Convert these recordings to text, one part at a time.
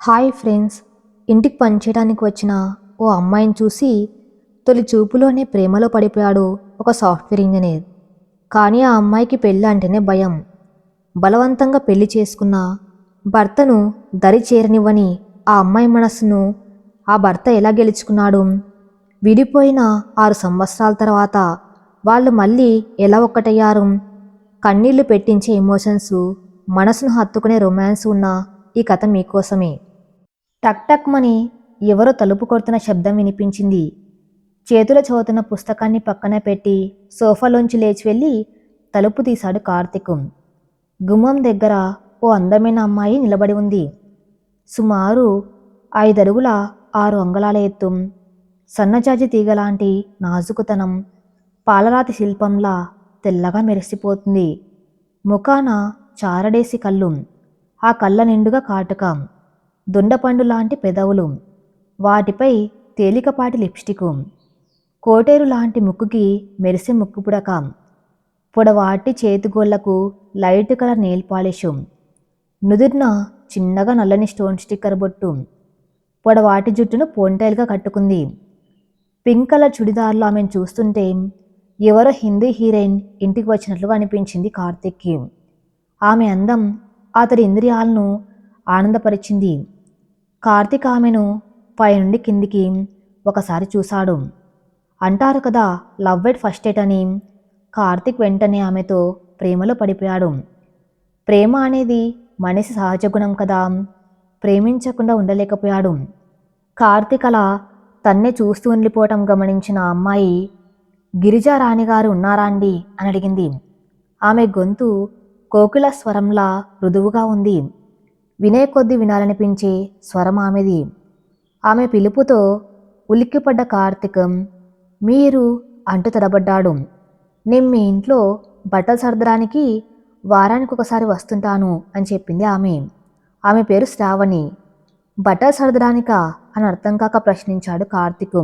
Hi friends, ఇంటికి పనిచేయడానికి వచ్చిన ఓ అమ్మాయిని చూసి తొలి చూపులోనే ప్రేమలో పడిపోయాడు ఒక సాఫ్ట్వేర్ ఇంజనీర్. కానీ ఆ అమ్మాయికి పెళ్ళి అంటేనే భయం. బలవంతంగా పెళ్లి చేసుకున్న భర్తను దరి చేరనివ్వని ఆ అమ్మాయి మనస్సును ఆ భర్త ఎలా గెలుచుకున్నాడు? విడిపోయిన 6 సంవత్సరాల తర్వాత వాళ్ళు మళ్ళీ ఎలా ఒక్కటయ్యారు? కన్నీళ్లు పెట్టించే ఎమోషన్స్, మనసును హత్తుకునే రొమాన్స్ ఉన్న ఈ కథ మీకోసమే. టక్ టక్ మని ఎవరో తలుపు కొడుతున్న శబ్దం వినిపించింది. చేతుల చదువుతున్న పుస్తకాన్ని పక్కన పెట్టి సోఫాలోంచి లేచి వెళ్ళి తలుపు తీశాడు కార్తీక్. గుమ్మం దగ్గర ఓ అందమైన అమ్మాయి నిలబడి ఉంది. సుమారు 5 అడుగుల 6 అంగుళాల ఎత్తు, సన్నజాజి తీగలాంటి నాజుకుతనం, పాలరాతి శిల్పంలా తెల్లగా మెరిసిపోతుంది. ముఖాన చారడేసి కళ్ళు, ఆ కళ్ళ నిండుగా కాటుక, దొండపండు లాంటి పెదవులు, వాటిపై తేలికపాటి లిప్స్టిక్, కోటేరు లాంటి ముక్కుకి మెరిసే ముక్కు పుడక, పొడవాటి చేతిగోళ్లకు లైట్ కలర్ నెయిల్ పాలిష్, నుదుర్న చిన్నగా నల్లని స్టోన్ స్టిక్కర్ బొట్టు, పొడవాటి జుట్టును పోన్టైల్గా కట్టుకుంది. పింక్ కలర్ చుడిదార్లో ఆమెను చూస్తుంటే ఎవరో హిందీ హీరోయిన్ ఇంటికి వచ్చినట్లుగా అనిపించింది కార్తీక్కి. ఆమె అందం అతడి ఇంద్రియాలను ఆనందపరిచింది. కార్తీక్ ఆమెను పైనుండి కిందికి ఒకసారి చూశాడు. అంటారు కదా, లవ్ ఎట్ ఫస్ట్ ఎయిట్ అని. కార్తీక్ వెంటనే ఆమెతో ప్రేమలో పడిపోయాడు. ప్రేమ అనేది మనిషి సహజ గుణం కదా. ప్రేమించకుండా ఉండలేకపోయాడు. కార్తీక్ అలా తన్నే చూస్తూ ఉండిపోవటం గమనించిన అమ్మాయి, గిరిజారాణి గారు ఉన్నారా అండి అని అడిగింది. ఆమె గొంతు కోకిల స్వరంలా మృదువుగా ఉంది. వినే కొద్దీ వినాలనిపించే స్వరం ఆమెది. ఆమె పిలుపుతో ఉలిక్కిపడ్డ కార్తీక్ మీరు అంటూ తడబడ్డాడు. నేను మీ ఇంట్లో బట్టలు సర్దడానికి వారానికి ఒకసారి వస్తుంటాను అని చెప్పింది ఆమె. ఆమె పేరు శ్రావణి. బట్టలు సర్దడానికా అని అర్థం కాక ప్రశ్నించాడు కార్తీక్.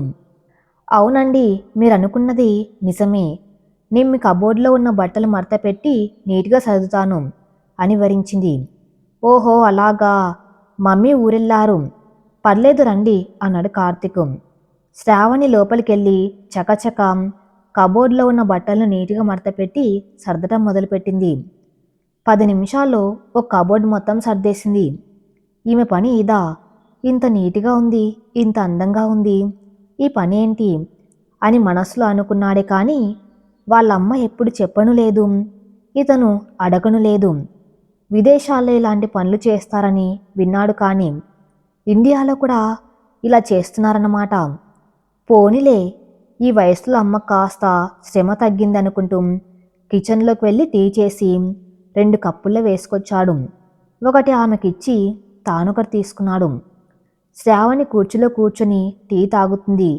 అవునండి, మీరు అనుకున్నది నిజమే. నేను మీ కబోర్డ్లో ఉన్న బట్టలు మడత పెట్టి నీట్గా సర్దుతాను అని వివరించింది. ఓహో అలాగా, మమ్మీ ఊరెళ్ళారు, పర్లేదు రండి అన్నాడు కార్తీక్. శ్రావణి లోపలికెళ్ళి చకచక కబోర్డ్లో ఉన్న బట్టలను నీట్గా మడతపెట్టి సర్దటం మొదలుపెట్టింది. 10 నిమిషాల్లో ఒక కబోర్డ్ మొత్తం సర్దేసింది. ఈమె పని ఇదా? ఇంత నీట్గా ఉంది, ఇంత అందంగా ఉంది, ఈ పని ఏంటి అని మనసులో అనుకున్నాడే కానీ వాళ్ళమ్మ ఎప్పుడు చెప్పను లేదు, ఇతను అడగను లేదు. విదేశాల్లో ఇలాంటి పనులు చేస్తారని విన్నాడు కానీ ఇండియాలో కూడా ఇలా చేస్తున్నారన్నమాట. పోనీలే, ఈ వయసులో అమ్మ కాస్త శ్రమ తగ్గిందనుకుంటూ కిచెన్లోకి వెళ్ళి టీ చేసి 2 కప్పుల్లో వేసుకొచ్చాడు. ఒకటి ఆమెకిచ్చి తానొకటి తీసుకున్నాడు. శ్రావణి కుర్చీలో కూర్చొని టీ తాగుతుంది.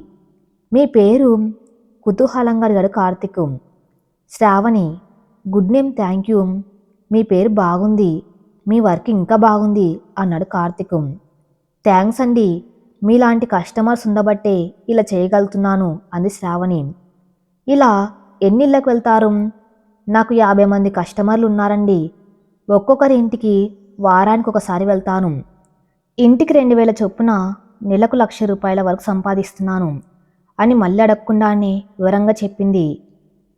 మీ పేరు? కుతూహలంగా అడిగాడు Karthik. Sravani. Good name, thank you. మీ పేరు బాగుంది, మీ వర్క్ ఇంకా బాగుంది అన్నాడు కార్తీక్. థ్యాంక్స్ అండి, మీలాంటి కస్టమర్స్ ఉండబట్టే ఇలా చేయగలుగుతున్నాను అంది శ్రావణి. ఇలా ఎన్ని ఇళ్ళకు వెళ్తారు? నాకు 50 మంది కస్టమర్లు ఉన్నారండి. ఒక్కొక్కరి ఇంటికి వారానికి ఒకసారి వెళ్తాను. ఇంటికి 2000 చొప్పున నెలకు ₹1,00,000 వరకు సంపాదిస్తున్నాను అని మళ్ళీ అడగకుండానే వివరంగా చెప్పింది.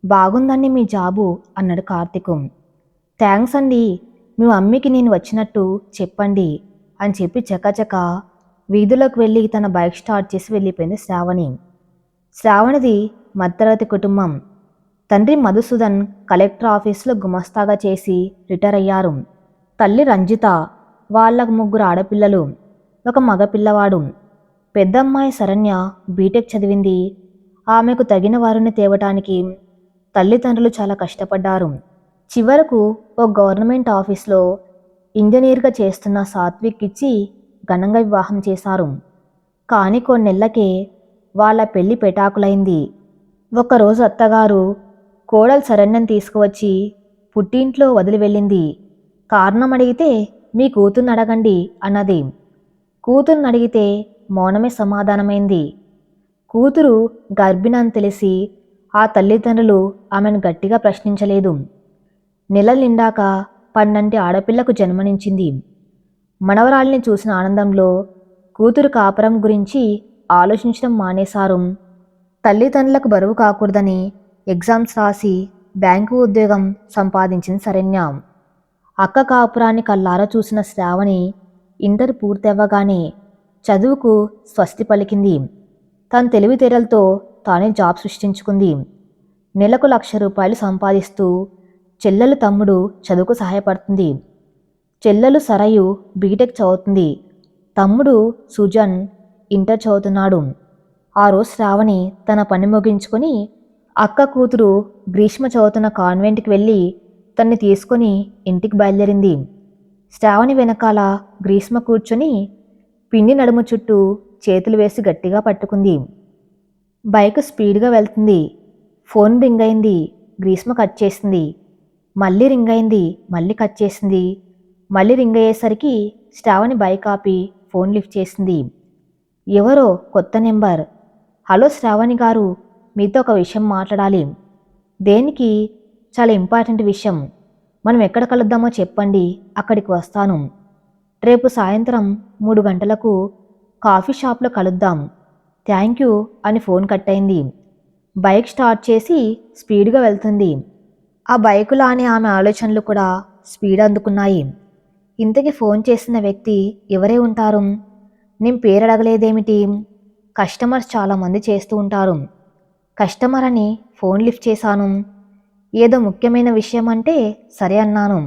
బాగుందండి మీ జాబు అన్నాడు కార్తీక్. థ్యాంక్స్ అండి, మీ మమ్మీకి నేను వచ్చినట్టు చెప్పండి అని చెప్పి చకచక వీధిలోకి వెళ్ళి తన బైక్ స్టార్ట్ చేసి వెళ్ళిపోయింది శ్రావణి. శ్రావణిది మధ్యతరగతి కుటుంబం. తండ్రి మధుసూదన్ కలెక్టర్ ఆఫీసులో గుమస్తాగా చేసి రిటైర్ అయ్యారు. తల్లి రంజిత. వాళ్ళకు 3 ఆడపిల్లలు, ఒక మగపిల్లవాడు. పెద్దమ్మాయి శరణ్య బీటెక్ చదివింది. ఆమెకు తగిన వారిని తేవటానికి తల్లిదండ్రులు చాలా కష్టపడ్డారు. చివరకు ఓ గవర్నమెంట్ ఆఫీస్లో ఇంజనీర్గా చేస్తున్న సాత్విక్ ఇచ్చి ఘనంగా వివాహం చేశారు. కానీ కొన్నేళ్లకే వాళ్ళ పెళ్లి పెటాకులైంది. ఒకరోజు అత్తగారు కోడలు శరణ్యం తీసుకువచ్చి పుట్టింట్లో వదిలి వెళ్ళింది. కారణం అడిగితే మీ కూతుర్ని అడగండి అన్నది. కూతుర్ని అడిగితే మౌనమే సమాధానమైంది. కూతురు గర్భిణని తెలిసి ఆ తల్లిదండ్రులు ఆమెను గట్టిగా ప్రశ్నించలేదు. నెలలు నిండాక 12 ఆడపిల్లకు జన్మనించింది. మనవరాలిని చూసిన ఆనందంలో కూతురు కాపురం గురించి ఆలోచించడం మానేశారు. తల్లిదండ్రులకు బరువు కాకూడదని ఎగ్జామ్స్ రాసి బ్యాంకు ఉద్యోగం సంపాదించింది శరణ్య. అక్క కాపురాన్ని కళ్ళారా చూసిన శ్రావణి ఇంటర్ పూర్తవ్వగానే చదువుకు స్వస్తి పలికింది. తన తెలివితేటలతో తానే జాబ్ సృష్టించుకుంది. నెలకు ₹1,00,000 సంపాదిస్తూ చెల్లెలు తమ్ముడు చదువుకు సహాయపడుతుంది. చెల్లెలు సరయు బీటెక్ చదువుతుంది. తమ్ముడు సుజన్ ఇంటర్ చదువుతున్నాడు. ఆ రోజు శ్రావణి తన పని ముగించుకొని అక్క కూతురు గ్రీష్మ చదువుతున్న కాన్వెంట్కి వెళ్ళి తన్ని తీసుకొని ఇంటికి బయలుదేరింది. శ్రావణి వెనకాల గ్రీష్మ కూర్చొని పిన్ని నడుము చుట్టూ చేతులు వేసి గట్టిగా పట్టుకుంది. బైక్ స్పీడ్గా వెళ్తుంది. ఫోన్ రింగ్ అయింది. గ్రీష్మ కట్ చేసింది. మళ్ళీ రింగ్ అయింది. మళ్ళీ కట్ చేసింది. మళ్ళీ రింగ్ అయ్యేసరికి శ్రావణి బైక్ ఆపి ఫోన్ లిఫ్ట్ చేసింది. ఎవరో కొత్త నెంబర్. హలో శ్రావణి గారు, మీతో ఒక విషయం మాట్లాడాలి. దేనికి? చాలా ఇంపార్టెంట్ విషయం. మనం ఎక్కడ కలుద్దామో చెప్పండి, అక్కడికి వస్తాను. రేపు సాయంత్రం 3 గంటలకు కాఫీ షాప్లో కలుద్దాం. థ్యాంక్ యూ అని ఫోన్ కట్ అయింది. బైక్ స్టార్ట్ చేసి స్పీడ్గా వెళ్తుంది. ఆ బైకులానే ఆమె ఆలోచనలు కూడా స్పీడ్ అందుకున్నాయి. ఇంతకీ ఫోన్ చేసిన వ్యక్తి ఎవరే ఉంటారు? నేను పేరు అడగలేదేమిటి? కస్టమర్స్ చాలామంది చేస్తూ ఉంటారు. కస్టమర్ అని ఫోన్ లిఫ్ట్ చేశాను. ఏదో ముఖ్యమైన విషయం అంటే సరే అన్నాను.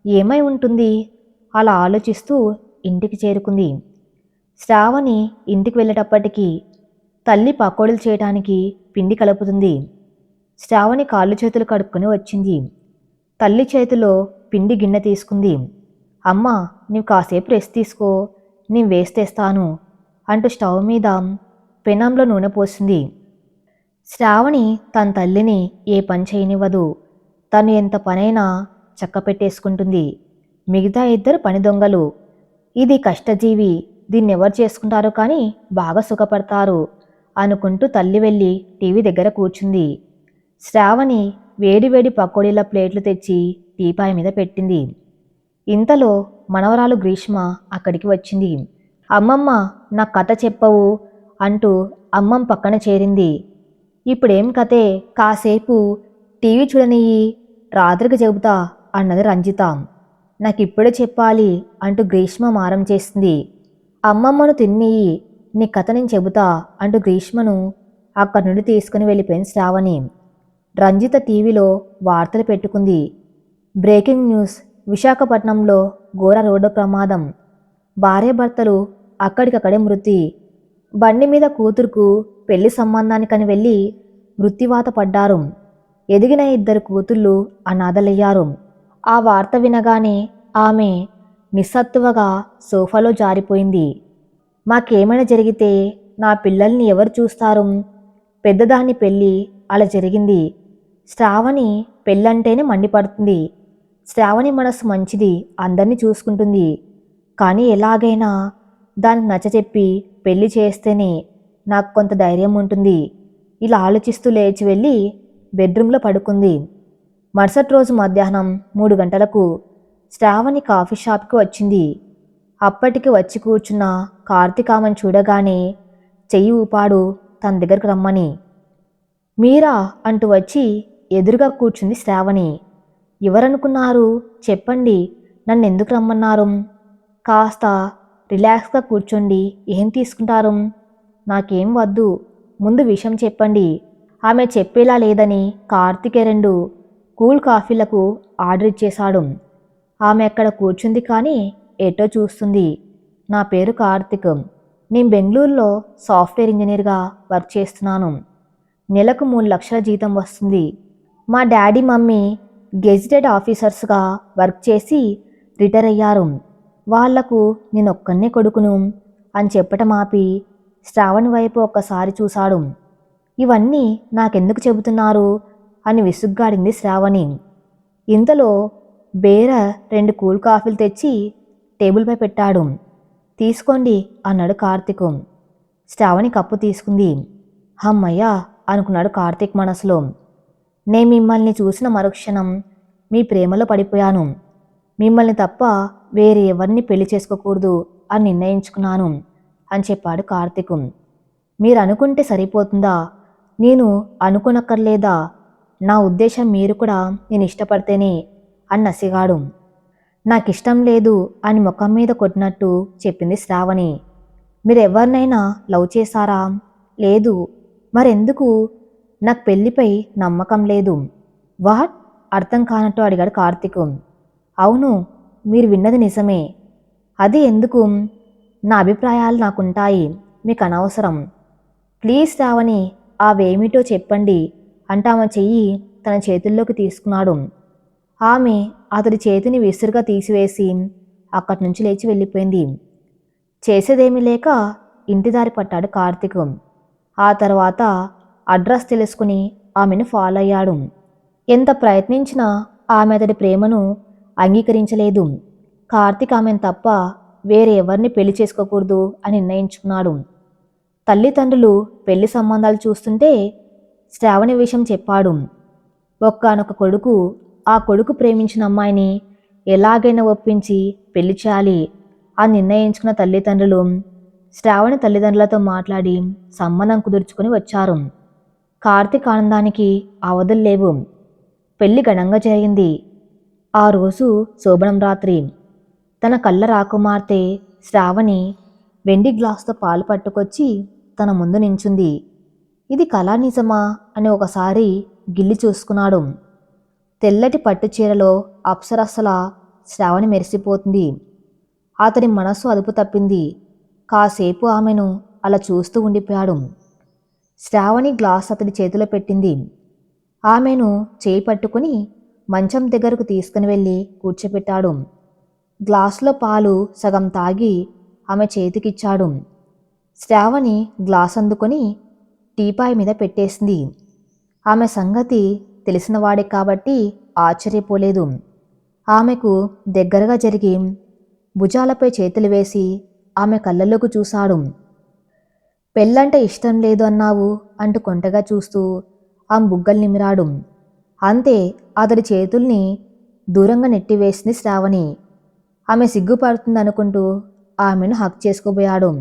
ఏమై ఉంటుంది? అలా ఆలోచిస్తూ ఇంటికి చేరుకుంది. శ్రావణి ఇంటికి వెళ్ళేటప్పటికీ తల్లి పకోడీలు చేయడానికి పిండి కలుపుతుంది. శ్రావణి కాళ్ళు చేతులు కడుక్కొని వచ్చింది. తల్లి చేతిలో పిండి గిన్నె తీసుకుంది. అమ్మ, నీవు కాసేపు రెస్ట్ తీసుకో, నేను వేస్తేస్తాను అంటూ స్టవ్ మీద పెనంలో నూనె పోసింది. శ్రావణి తన తల్లిని ఏ పని చేయనివ్వదు. తను ఎంత పనైనా చక్క పెట్టేసుకుంటుంది. మిగతా 2 పని దొంగలు. ఇది కష్టజీవి, దీన్నెవరు చేసుకుంటారు కానీ బాగా సుఖపడతారు అనుకుంటూ తల్లి వెళ్ళి టీవీ దగ్గర కూర్చుంది. శ్రావణి వేడివేడి పకోడీల ప్లేట్లు తెచ్చి టీపాయ్ మీద పెట్టింది. ఇంతలో మనవరాలు గ్రీష్మ అక్కడికి వచ్చింది. అమ్మమ్మ, నా కథ చెప్పవు అంటూ అమ్మమ్మ పక్కన చేరింది. ఇప్పుడేం కథే, కాసేపు టీవీ చూడనియ్యి, రాత్రికి చెబుతా అన్నది రంజిత. నాకిప్పుడే చెప్పాలి అంటూ గ్రీష్మ మారం చేసింది. అమ్మమ్మను తిన్నీయి, నీ కథ నేను చెబుతా అంటూ గ్రీష్మను అక్కడి నుండి తీసుకుని వెళ్ళిపోయింది శ్రావణి. రంజిత టీవీలో వార్తలు పెట్టుకుంది. బ్రేకింగ్ న్యూస్, విశాఖపట్నంలో ఘోర రోడ్డు ప్రమాదం. భార్యాభర్తలు అక్కడికక్కడే మృతి. బండి మీద కూతురుకు పెళ్లి సంబంధానికని వెళ్ళి మృత్యువాత పడ్డారు. ఎదిగిన 2 కూతుళ్ళు అనాథలయ్యారు. ఆ వార్త వినగానే ఆమె నిస్సత్తువగా సోఫాలో జారిపోయింది. మాకేమైనా జరిగితే నా పిల్లల్ని ఎవరు చూస్తారు? పెద్దదాని పెళ్ళి అలా జరిగింది. శ్రావణి పెళ్ళంటేనే మండిపడుతుంది. శ్రావణి మనసు మంచిది, అందరినీ చూసుకుంటుంది. కానీ ఎలాగైనా దానికి నచ్చచెప్పి పెళ్లి చేస్తేనే నాకు కొంత ధైర్యం ఉంటుంది. ఇలా ఆలోచిస్తూ లేచి వెళ్ళి బెడ్రూమ్లో పడుకుంది. మరుసటి రోజు మధ్యాహ్నం 3 గంటలకు శ్రావణి కాఫీ షాప్కి వచ్చింది. అప్పటికి వచ్చి కూర్చున్న కార్తీక్ ఆమెను చూడగానే చెయ్యి ఊపాడు తన దగ్గరకు రమ్మని. మీరా అంటూ వచ్చి ఎదురుగా కూర్చుంది శ్రావణి. ఎవరనుకున్నారు? చెప్పండి, నన్ను ఎందుకు రమ్మన్నారు? కాస్త రిలాక్స్గా కూర్చోండి, ఏం తీసుకుంటారు? నాకేం వద్దు, ముందు విషయం చెప్పండి. ఆమె చెప్పేలా లేదని కార్తీక్ 2 కూల్ కాఫీలకు ఆర్డర్ ఇచ్చేశాడు. ఆమె అక్కడ కూర్చుంది కానీ ఎటో చూస్తుంది. నా పేరు కార్తీక్, నేను బెంగళూరులో సాఫ్ట్వేర్ ఇంజనీర్గా వర్క్ చేస్తున్నాను. నెలకు 3 లక్షల జీతం వస్తుంది. మా డాడీ మమ్మీ గెజిటెడ్ ఆఫీసర్స్గా వర్క్ చేసి రిటైర్ అయ్యారు. వాళ్లకు నేనొక్కనే కొడుకును అని చెప్పటం ఆపి శ్రావణి వైపు ఒక్కసారి చూశాడు. ఇవన్నీ నాకెందుకు చెబుతున్నారు అని విసుగ్గాడింది శ్రావణి. ఇంతలో బేర 2 కూల్ కాఫీలు తెచ్చి టేబుల్పై పెట్టాడు. తీసుకోండి అన్నాడు కార్తీక్. శ్రావణి కప్పు తీసుకుంది. హమ్మయ్యా అనుకున్నాడు కార్తీక్ మనసులో. నేను మిమ్మల్ని చూసిన మరుక్షణం మీ ప్రేమలో పడిపోయాను. మిమ్మల్ని తప్ప వేరే ఎవరిని పెళ్లి చేసుకోకూడదు అని నిర్ణయించుకున్నాను అని చెప్పాడు కార్తీక్. మీరు అనుకుంటే సరిపోతుందా? నేను అనుకోనక్కర్లేదా? నా ఉద్దేశం మీరు కూడా నేను ఇష్టపడితేనే అని నసిగాడు. నాకిష్టం లేదు అని ముఖం మీద కొట్టినట్టు చెప్పింది శ్రావణి. మీరెవరినైనా లవ్ చేశారా? లేదు. మరెందుకు? నాకు పెళ్లిపై నమ్మకం లేదు. వాట్? అర్థం కానట్టు అడిగాడు కార్తీక్. అవును, మీరు విన్నది నిజమే. అది ఎందుకు? నా అభిప్రాయాలు నాకుంటాయి, మీకు అనవసరం. ప్లీజ్ శ్రావణి, అవేమిటో చెప్పండి అంటూ ఆమె చెయ్యి తన చేతుల్లోకి తీసుకున్నాడు. ఆమె అతడి చేతిని విసురుగా తీసివేసి అక్కడి నుంచి లేచి వెళ్ళిపోయింది. చేసేదేమీ లేక ఇంటిదారి పట్టాడు కార్తీక్. ఆ తర్వాత అడ్రస్ తెలుసుకుని ఆమెను ఫాలో అయ్యాడు. ఎంత ప్రయత్నించినా ఆమె అతడి ప్రేమను అంగీకరించలేదు. కార్తీక్ ఆమెను తప్ప వేరే ఎవరిని పెళ్లి చేసుకోకూడదు అని నిర్ణయించుకున్నాడు. తల్లిదండ్రులు పెళ్లి సంబంధాలు చూస్తుంటే శ్రావణి విషయం చెప్పాడు. ఒక్కానొక కొడుకు, ఆ కొడుకు ప్రేమించిన అమ్మాయిని ఎలాగైనా ఒప్పించి పెళ్లి చేయాలి అని నిర్ణయించుకున్న తల్లిదండ్రులు శ్రావణి తల్లిదండ్రులతో మాట్లాడి సంబంధం కుదుర్చుకుని వచ్చారు. కార్తీక్ ఆనందానికి అవధులు లేవు. పెళ్లి ఘనంగా జరిగింది. ఆ రోజు శోభనం రాత్రి. తన కళ్ళ రాకుమార్తె శ్రావణి వెండి గ్లాసుతో పాలు పట్టుకొచ్చి తన ముందు నించుంది. ఇది కళా నిజమా అని ఒకసారి గిల్లి చూసుకున్నాడు. తెల్లటి పట్టు చీరలో అప్సరసల శ్రావణి మెరిసిపోతుంది. అతడి మనస్సు అదుపు తప్పింది. కాసేపు ఆమెను అలా చూస్తూ ఉండిపోయాడు. శ్రావణి గ్లాస్ అతడి చేతిలో పెట్టింది. ఆమెను చేయి పట్టుకుని మంచం దగ్గరకు తీసుకుని వెళ్ళి కూర్చోపెట్టాడు. గ్లాసులో పాలు సగం తాగి ఆమె చేతికిచ్చాడు. శ్రావణి గ్లాస్ అందుకొని టీపాయ్ మీద పెట్టేసింది. ఆమె సంగతి తెలిసినవాడే కాబట్టి ఆశ్చర్యపోలేదు. ఆమెకు దగ్గరగా జరిగి భుజాలపై చేతులు వేసి ఆమె కళ్ళలోకి చూశాడు. పెళ్ళంటే ఇష్టం లేదు అన్నావు అంటూ కొంటగా చూస్తూ ఆమె బుగ్గలు నిమిరాడు. అంతే, అతడి చేతుల్ని దూరంగా నెట్టివేసింది శ్రావణి. ఆమె సిగ్గుపడుతుందనుకుంటూ ఆమెను హక్ చేసుకోబోయాడు.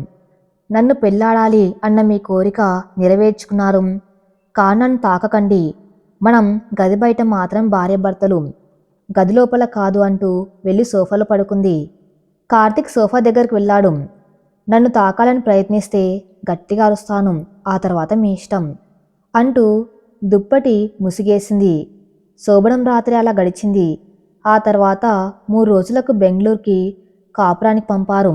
నన్ను పెళ్ళాడాలి అన్న మీ కోరిక నెరవేర్చుకున్నారు. కానన్ను తాకకండి. మనం గది బయట మాత్రం భార్యాభర్తలు, గది లోపల కాదు అంటూ వెళ్ళి సోఫాలో పడుకుంది. కార్తీక్ సోఫా దగ్గరికి వెళ్ళాడు. నన్ను తాకాలని ప్రయత్నిస్తే గట్టిగా అరుస్తాను, ఆ తర్వాత మీ ఇష్టం అంటూ దుప్పటి ముసిగేసింది. శోభనం రాత్రి అలా గడిచింది. ఆ తర్వాత 3 రోజులకు బెంగళూరుకి కాపురానికి పంపారు.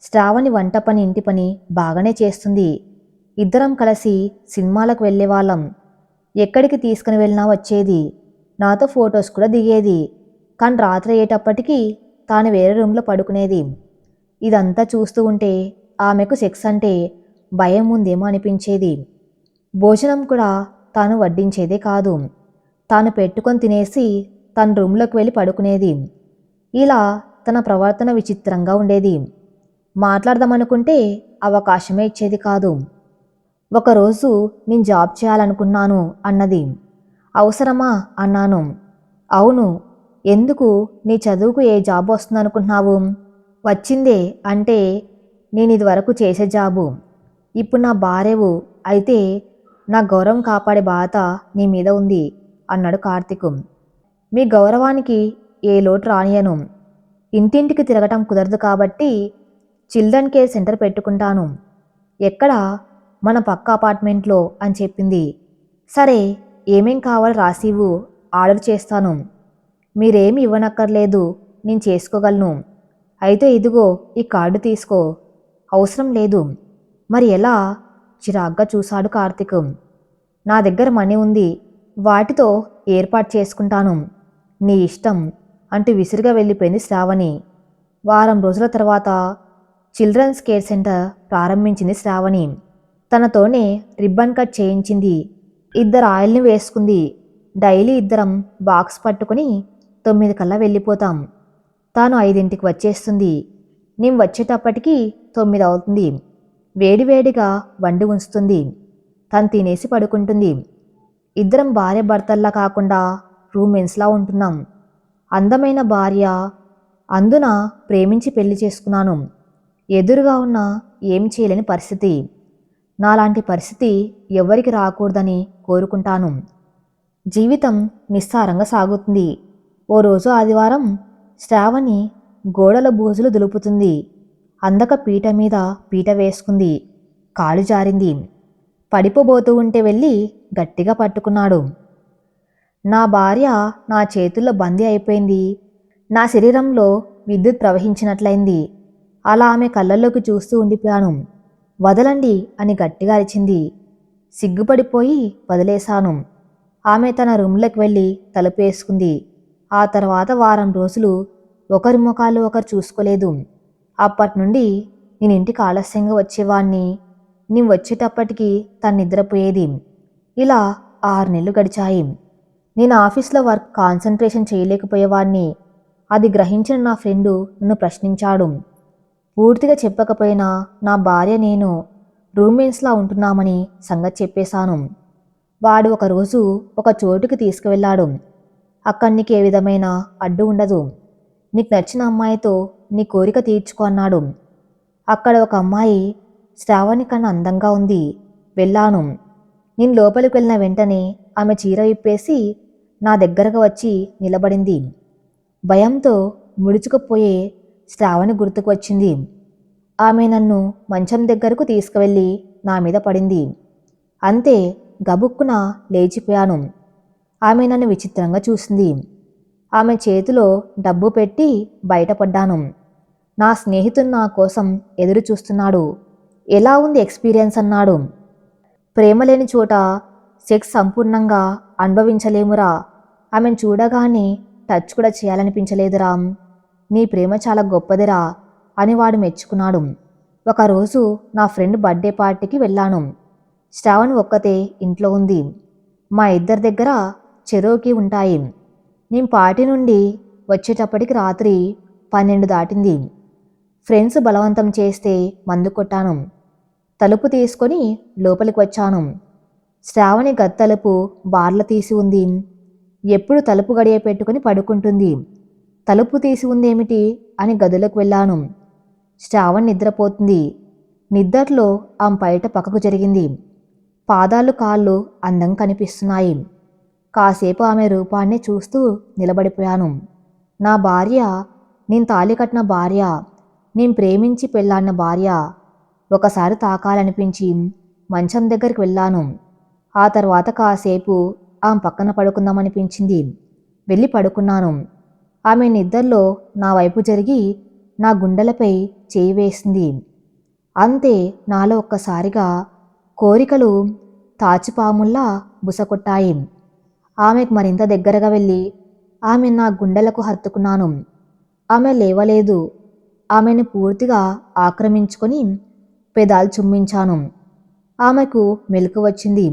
శ్రావణి వంట పని ఇంటి పని బాగానే చేస్తుంది. ఇద్దరం కలిసి సినిమాలకు వెళ్ళేవాళ్ళం. ఎక్కడికి తీసుకుని వెళ్ళినా వచ్చేది. నాతో ఫొటోస్ కూడా దిగేది. కానీ రాత్రి అయ్యేటప్పటికీ తాను వేరే రూమ్లో పడుకునేది. ఇదంతా చూస్తూ ఉంటే ఆమెకు సెక్స్ అంటే భయం ఉందేమో అనిపించేది. భోజనం కూడా తాను వడ్డించేదే కాదు. తాను పెట్టుకొని తినేసి తన రూమ్లోకి వెళ్ళి పడుకునేది. ఇలా తన ప్రవర్తన విచిత్రంగా ఉండేది. మాట్లాడదామనుకుంటే అవకాశమే ఇచ్చేది కాదు. ఒకరోజు నేను జాబ్ చేయాలనుకున్నాను అన్నది. అవసరమా అన్నాను. అవును. ఎందుకు? నీ చదువుకు ఏ జాబ్ వస్తుందనుకుంటున్నావు? వచ్చిందే అంటే నేను ఇదివరకు చేసే జాబు. ఇప్పుడు నా భార్యవు అయితే నా గౌరవం కాపాడే బాధ్యత నీ మీద ఉంది అన్నాడు కార్తీక్. మీ గౌరవానికి ఏ లోటు రానియను. ఇంటింటికి తిరగటం కుదరదు కాబట్టి చిల్డ్రన్ కేర్ సెంటర్ పెట్టుకుంటాను. ఎక్కడ? మన పక్క అపార్ట్మెంట్లో అని చెప్పింది. సరే, ఏమేం కావాలో రాసివ్వు, ఆర్డర్ చేస్తాను. మీరేమి ఇవ్వనక్కర్లేదు, నేను చేసుకోగలను. అయితే ఇదిగో ఈ కార్డు తీసుకో. అవసరం లేదు. మరి ఎలా? చిరాగ్గా చూశాడు కార్తీక్. నా దగ్గర మనీ ఉంది, వాటితో ఏర్పాటు చేసుకుంటాను, నీ ఇష్టం అంటూ విసిరిగా వెళ్ళిపోయింది శ్రావణి. వారం రోజుల తర్వాత చిల్డ్రన్స్ కేర్ సెంటర్ ప్రారంభించింది శ్రావణి. తనతోనే రిబ్బన్ కట్ చేయించింది. 2 ఆయిల్ని వేసుకుంది. డైలీ ఇద్దరం బాక్స్ పట్టుకుని 9 కల్లా వెళ్ళిపోతాం. తాను 5ంటికి వచ్చేస్తుంది. నేను వచ్చేటప్పటికి 9 అవుతుంది. వేడివేడిగా వండి ఉంచుతుంది. తను తినేసి పడుకుంటుంది. ఇద్దరం భార్య భర్తల్లా కాకుండా రూమ్మేట్స్లా ఉంటున్నాం. అందమైన భార్య, అందున ప్రేమించి పెళ్లి చేసుకున్నాను. ఎదురుగా ఉన్న ఏం చేయలేని పరిస్థితి. నాలాంటి పరిస్థితి ఎవరికి రాకూడదని కోరుకుంటాను. జీవితం నిస్సారంగా సాగుతుంది. ఓ రోజు ఆదివారం శ్రావణి గోడల బూజులు దులుపుతుంది. అందక పీట మీద పీట వేసుకుంది. కాలు జారింది. పడిపోబోతూ ఉంటే వెళ్ళి గట్టిగా పట్టుకున్నాడు. నా భార్య నా చేతుల్లో బందీ అయిపోయింది. నా శరీరంలో విద్యుత్ ప్రవహించినట్లయింది. అలా ఆమె కళ్ళల్లోకి చూస్తూ ఉండిపోయాను. వదలండి అని గట్టిగా అరిచింది. సిగ్గుపడిపోయి వదిలేశాను. ఆమె తన రూమ్లోకి వెళ్ళి తలుపు వేసుకుంది. ఆ తర్వాత వారం రోజులు ఒకరి ముఖాలు ఒకరు చూసుకోలేదు. అప్పటి నుండి నేను ఇంటికి ఆలస్యంగా వచ్చేవాణ్ణి. నేను వచ్చేటప్పటికి తను నిద్రపోయేది. ఇలా 6 నెలలు గడిచాయి. నేను ఆఫీస్లో వర్క్ కాన్సన్ట్రేషన్ చేయలేకపోయేవాణ్ణి. అది గ్రహించిన నా ఫ్రెండు నన్ను ప్రశ్నించాడు. పూర్తిగా చెప్పకపోయినా నా భార్య నేను రూమ్మేట్స్లా ఉంటున్నామని సంగతి చెప్పేశాను. వాడు ఒకరోజు ఒక చోటుకి తీసుకువెళ్ళాడు. అక్కడ నీకు ఏ విధమైన అడ్డు ఉండదు. నీకు నచ్చిన అమ్మాయితో నీ కోరిక తీర్చుకో అన్నాడు. అక్కడ ఒక అమ్మాయి శ్రావణి కన్నా అందంగా ఉంది. వెళ్ళాను. నేను లోపలికి వెళ్ళిన వెంటనే ఆమె చీర విప్పేసి నా దగ్గరకు వచ్చి నిలబడింది. భయంతో ముడుచుకుపోయే శ్రావణి గుర్తుకు వచ్చింది. ఆమె నన్ను మంచం దగ్గరకు తీసుకువెళ్ళి నా మీద పడింది. అంతే, గబుక్కున లేచిపోయాను. ఆమె నన్ను విచిత్రంగా చూసింది. ఆమె చేతిలో డబ్బు పెట్టి బయటపడ్డాను. నా స్నేహితుడు నా కోసం ఎదురు చూస్తున్నాడు. ఎలా ఉంది ఎక్స్పీరియన్స్ అన్నాడు. ప్రేమ లేని చోట సెక్స్ సంపూర్ణంగా అనుభవించలేమురా. ఆమెను చూడగానే టచ్ కూడా చేయాలనిపించలేదురా. నీ ప్రేమ చాలా గొప్పదిరా అని వాడు మెచ్చుకున్నాడు. ఒకరోజు నా ఫ్రెండ్ బర్త్డే పార్టీకి వెళ్ళాను. శ్రావణి ఒక్కతే ఇంట్లో ఉంది. మా ఇద్దరి దగ్గర చెరోకి ఉంటాయి. నేను పార్టీ నుండి వచ్చేటప్పటికి రాత్రి 12 దాటింది. ఫ్రెండ్స్ బలవంతం చేస్తే మందు కొట్టాను. తలుపు తీసుకొని లోపలికి వచ్చాను. శ్రావణి గది తలుపు బార్ల తీసి ఉంది. ఎప్పుడు తలుపు గడియ పెట్టుకుని పడుకుంటుంది. తలుపు తీసి ఉందేమిటి అని గదిలోకి వెళ్ళాను. శ్రావణి నిద్రపోతుంది. నిద్దట్లో ఆమె బయట పక్కకు జరిగింది. పాదాలు కాళ్ళు అందంగా కనిపిస్తున్నాయి. కాసేపు ఆమె రూపాన్ని చూస్తూ నిలబడిపోయాను. నా భార్య, నేను తాళి కట్టిన భార్య, నేను ప్రేమించి పెళ్ళాడిన భార్య. ఒకసారి తాకాలనిపించి మంచం దగ్గరికి వెళ్ళాను. ఆ తర్వాత కాసేపు ఆమె పక్కన పడుకుందామనిపించింది. వెళ్ళి పడుకున్నాను. ఆమె నిద్రలో నా వైపు జరిగి నా గుండెలపై చేయి వేసింది. అంతే, నాలో ఒక్కసారిగా కోరికలు తాచిపాముల్లా బుసకొట్టాయి. ఆమెకు మరింత దగ్గరగా వెళ్ళి ఆమె నా గుండెలకు హత్తుకున్నాను. ఆమె లేవలేదు. ఆమెను పూర్తిగా ఆక్రమించుకొని పెదాలు చుమ్మించాను. ఆమెకు మెలకు వచ్చింది.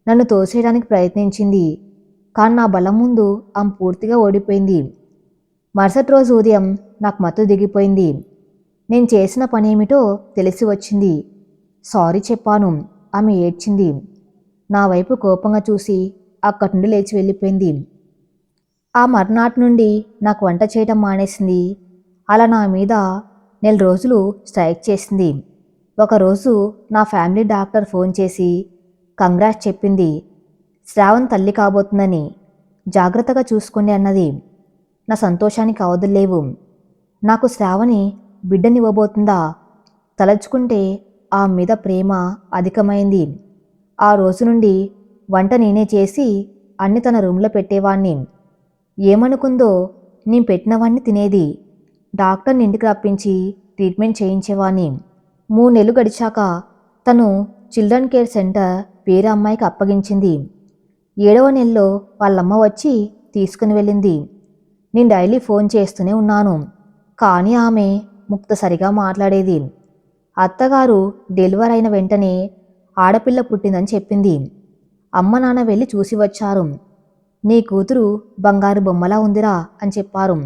నన్ను తోసేయడానికి ప్రయత్నించింది. కానీ నా బలం ముందు ఆమె పూర్తిగా ఓడిపోయింది. మరుసటి రోజు ఉదయం నాకు మత్తు దిగిపోయింది. నేను చేసిన పనేమిటో తెలిసి వచ్చింది. సారీ చెప్పాను. ఆమె ఏడ్చింది. నా వైపు కోపంగా చూసి అక్కడి నుండి లేచి వెళ్ళిపోయింది. ఆ మర్నాటి నుండి నాకు వంట చేయటం మానేసింది. అలా నా మీద 1 నెల రోజులు స్ట్రైక్ చేసింది. ఒకరోజు నా ఫ్యామిలీ డాక్టర్ ఫోన్ చేసి కంగ్రాట్స్ చెప్పింది. శ్రావణ్ తల్లి కాబోతుందని. జాగ్రత్తగా చూసుకోండి అన్నది. నా సంతోషానికి అవధులు లేవు. నాకు శ్రావణి బిడ్డనివ్వబోతుందా? తలచుకుంటే ఆమె మీద ప్రేమ అధికమైంది. ఆ రోజు నుండి వంట నేనే చేసి అన్ని తన రూమ్లో పెట్టేవాణ్ణి. ఏమనుకుందో నేను పెట్టినవన్నీ తినేది. డాక్టర్ని ఇంటికి రప్పించి ట్రీట్మెంట్ చేయించేవాణ్ణి. 3 నెలలు గడిచాక తను చిల్డ్రన్ కేర్ సెంటర్ వేరే అమ్మాయికి అప్పగించింది. 7వ నెలలో వాళ్ళమ్మ వచ్చి తీసుకుని వెళ్ళింది. నేను డైలీ ఫోన్ చేస్తూనే ఉన్నాను. కానీ ఆమె ముక్తసరిగా మాట్లాడేది. అత్తగారు డెలివరీ అయిన వెంటనే ఆడపిల్ల పుట్టిందని చెప్పింది. అమ్మ నాన్న వెళ్ళి చూసి వచ్చారు. నీ కూతురు బంగారు బొమ్మలా ఉందిరా అని చెప్పారు.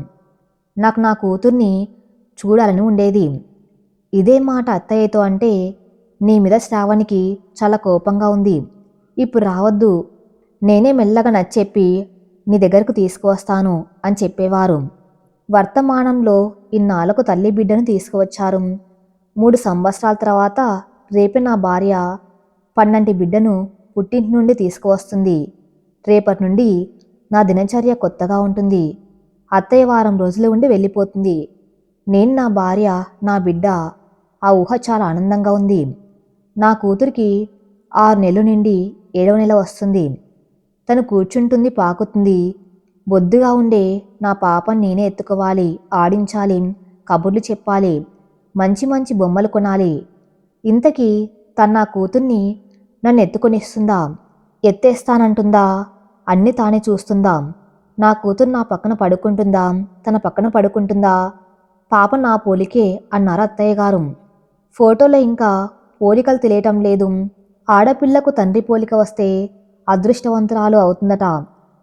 నాకు నా కూతుర్ని చూడాలని ఉండేది. ఇదే మాట అత్తయ్యతో అంటే, నీ మీద శ్రావణికి చాలా కోపంగా ఉంది, ఇప్పుడు రావద్దు, నేనే మెల్లగా నచ్చెప్పి నీ దగ్గరకు తీసుకువస్తాను అని చెప్పేవారు. వర్తమానంలో ఇన్నాళ్లకు తల్లి బిడ్డను తీసుకువచ్చారు. 3 సంవత్సరాల తర్వాత రేపే నా భార్య పన్నంటి బిడ్డను పుట్టింటి నుండి తీసుకువస్తుంది. రేపటి నుండి నా దినచర్య కొత్తగా ఉంటుంది. అత్తయ్య వారం రోజులు ఉండి వెళ్ళిపోతుంది. నేను, నా భార్య, నా బిడ్డ. ఆ ఊహ చాలా ఆనందంగా ఉంది. నా కూతురికి 6 నెలలు నిండి 7వ నెల వస్తుంది. తను కూర్చుంటుంది, పాకుతుంది. బొద్దుగా ఉండే నా పాపని నేనే ఎత్తుకోవాలి, ఆడించాలి, కబుర్లు చెప్పాలి, మంచి మంచి బొమ్మలు కొనాలి. ఇంతకీ తను నా కూతుర్ని నన్ను ఎత్తుకొనిస్తుందా, ఎత్తేస్తానంటుందా, అన్నీ తానే చూస్తుందా? నా కూతురు నా పక్కన పడుకుంటుందా, తన పక్కన పడుకుంటుందా? పాప నా పోలికే అన్నారు అత్తయ్య గారు. ఫోటోలో ఇంకా పోలికలు తెలియటం లేదు. ఆడపిల్లకు తండ్రి పోలిక వస్తే అదృష్టవంతురాలు అవుతుందట.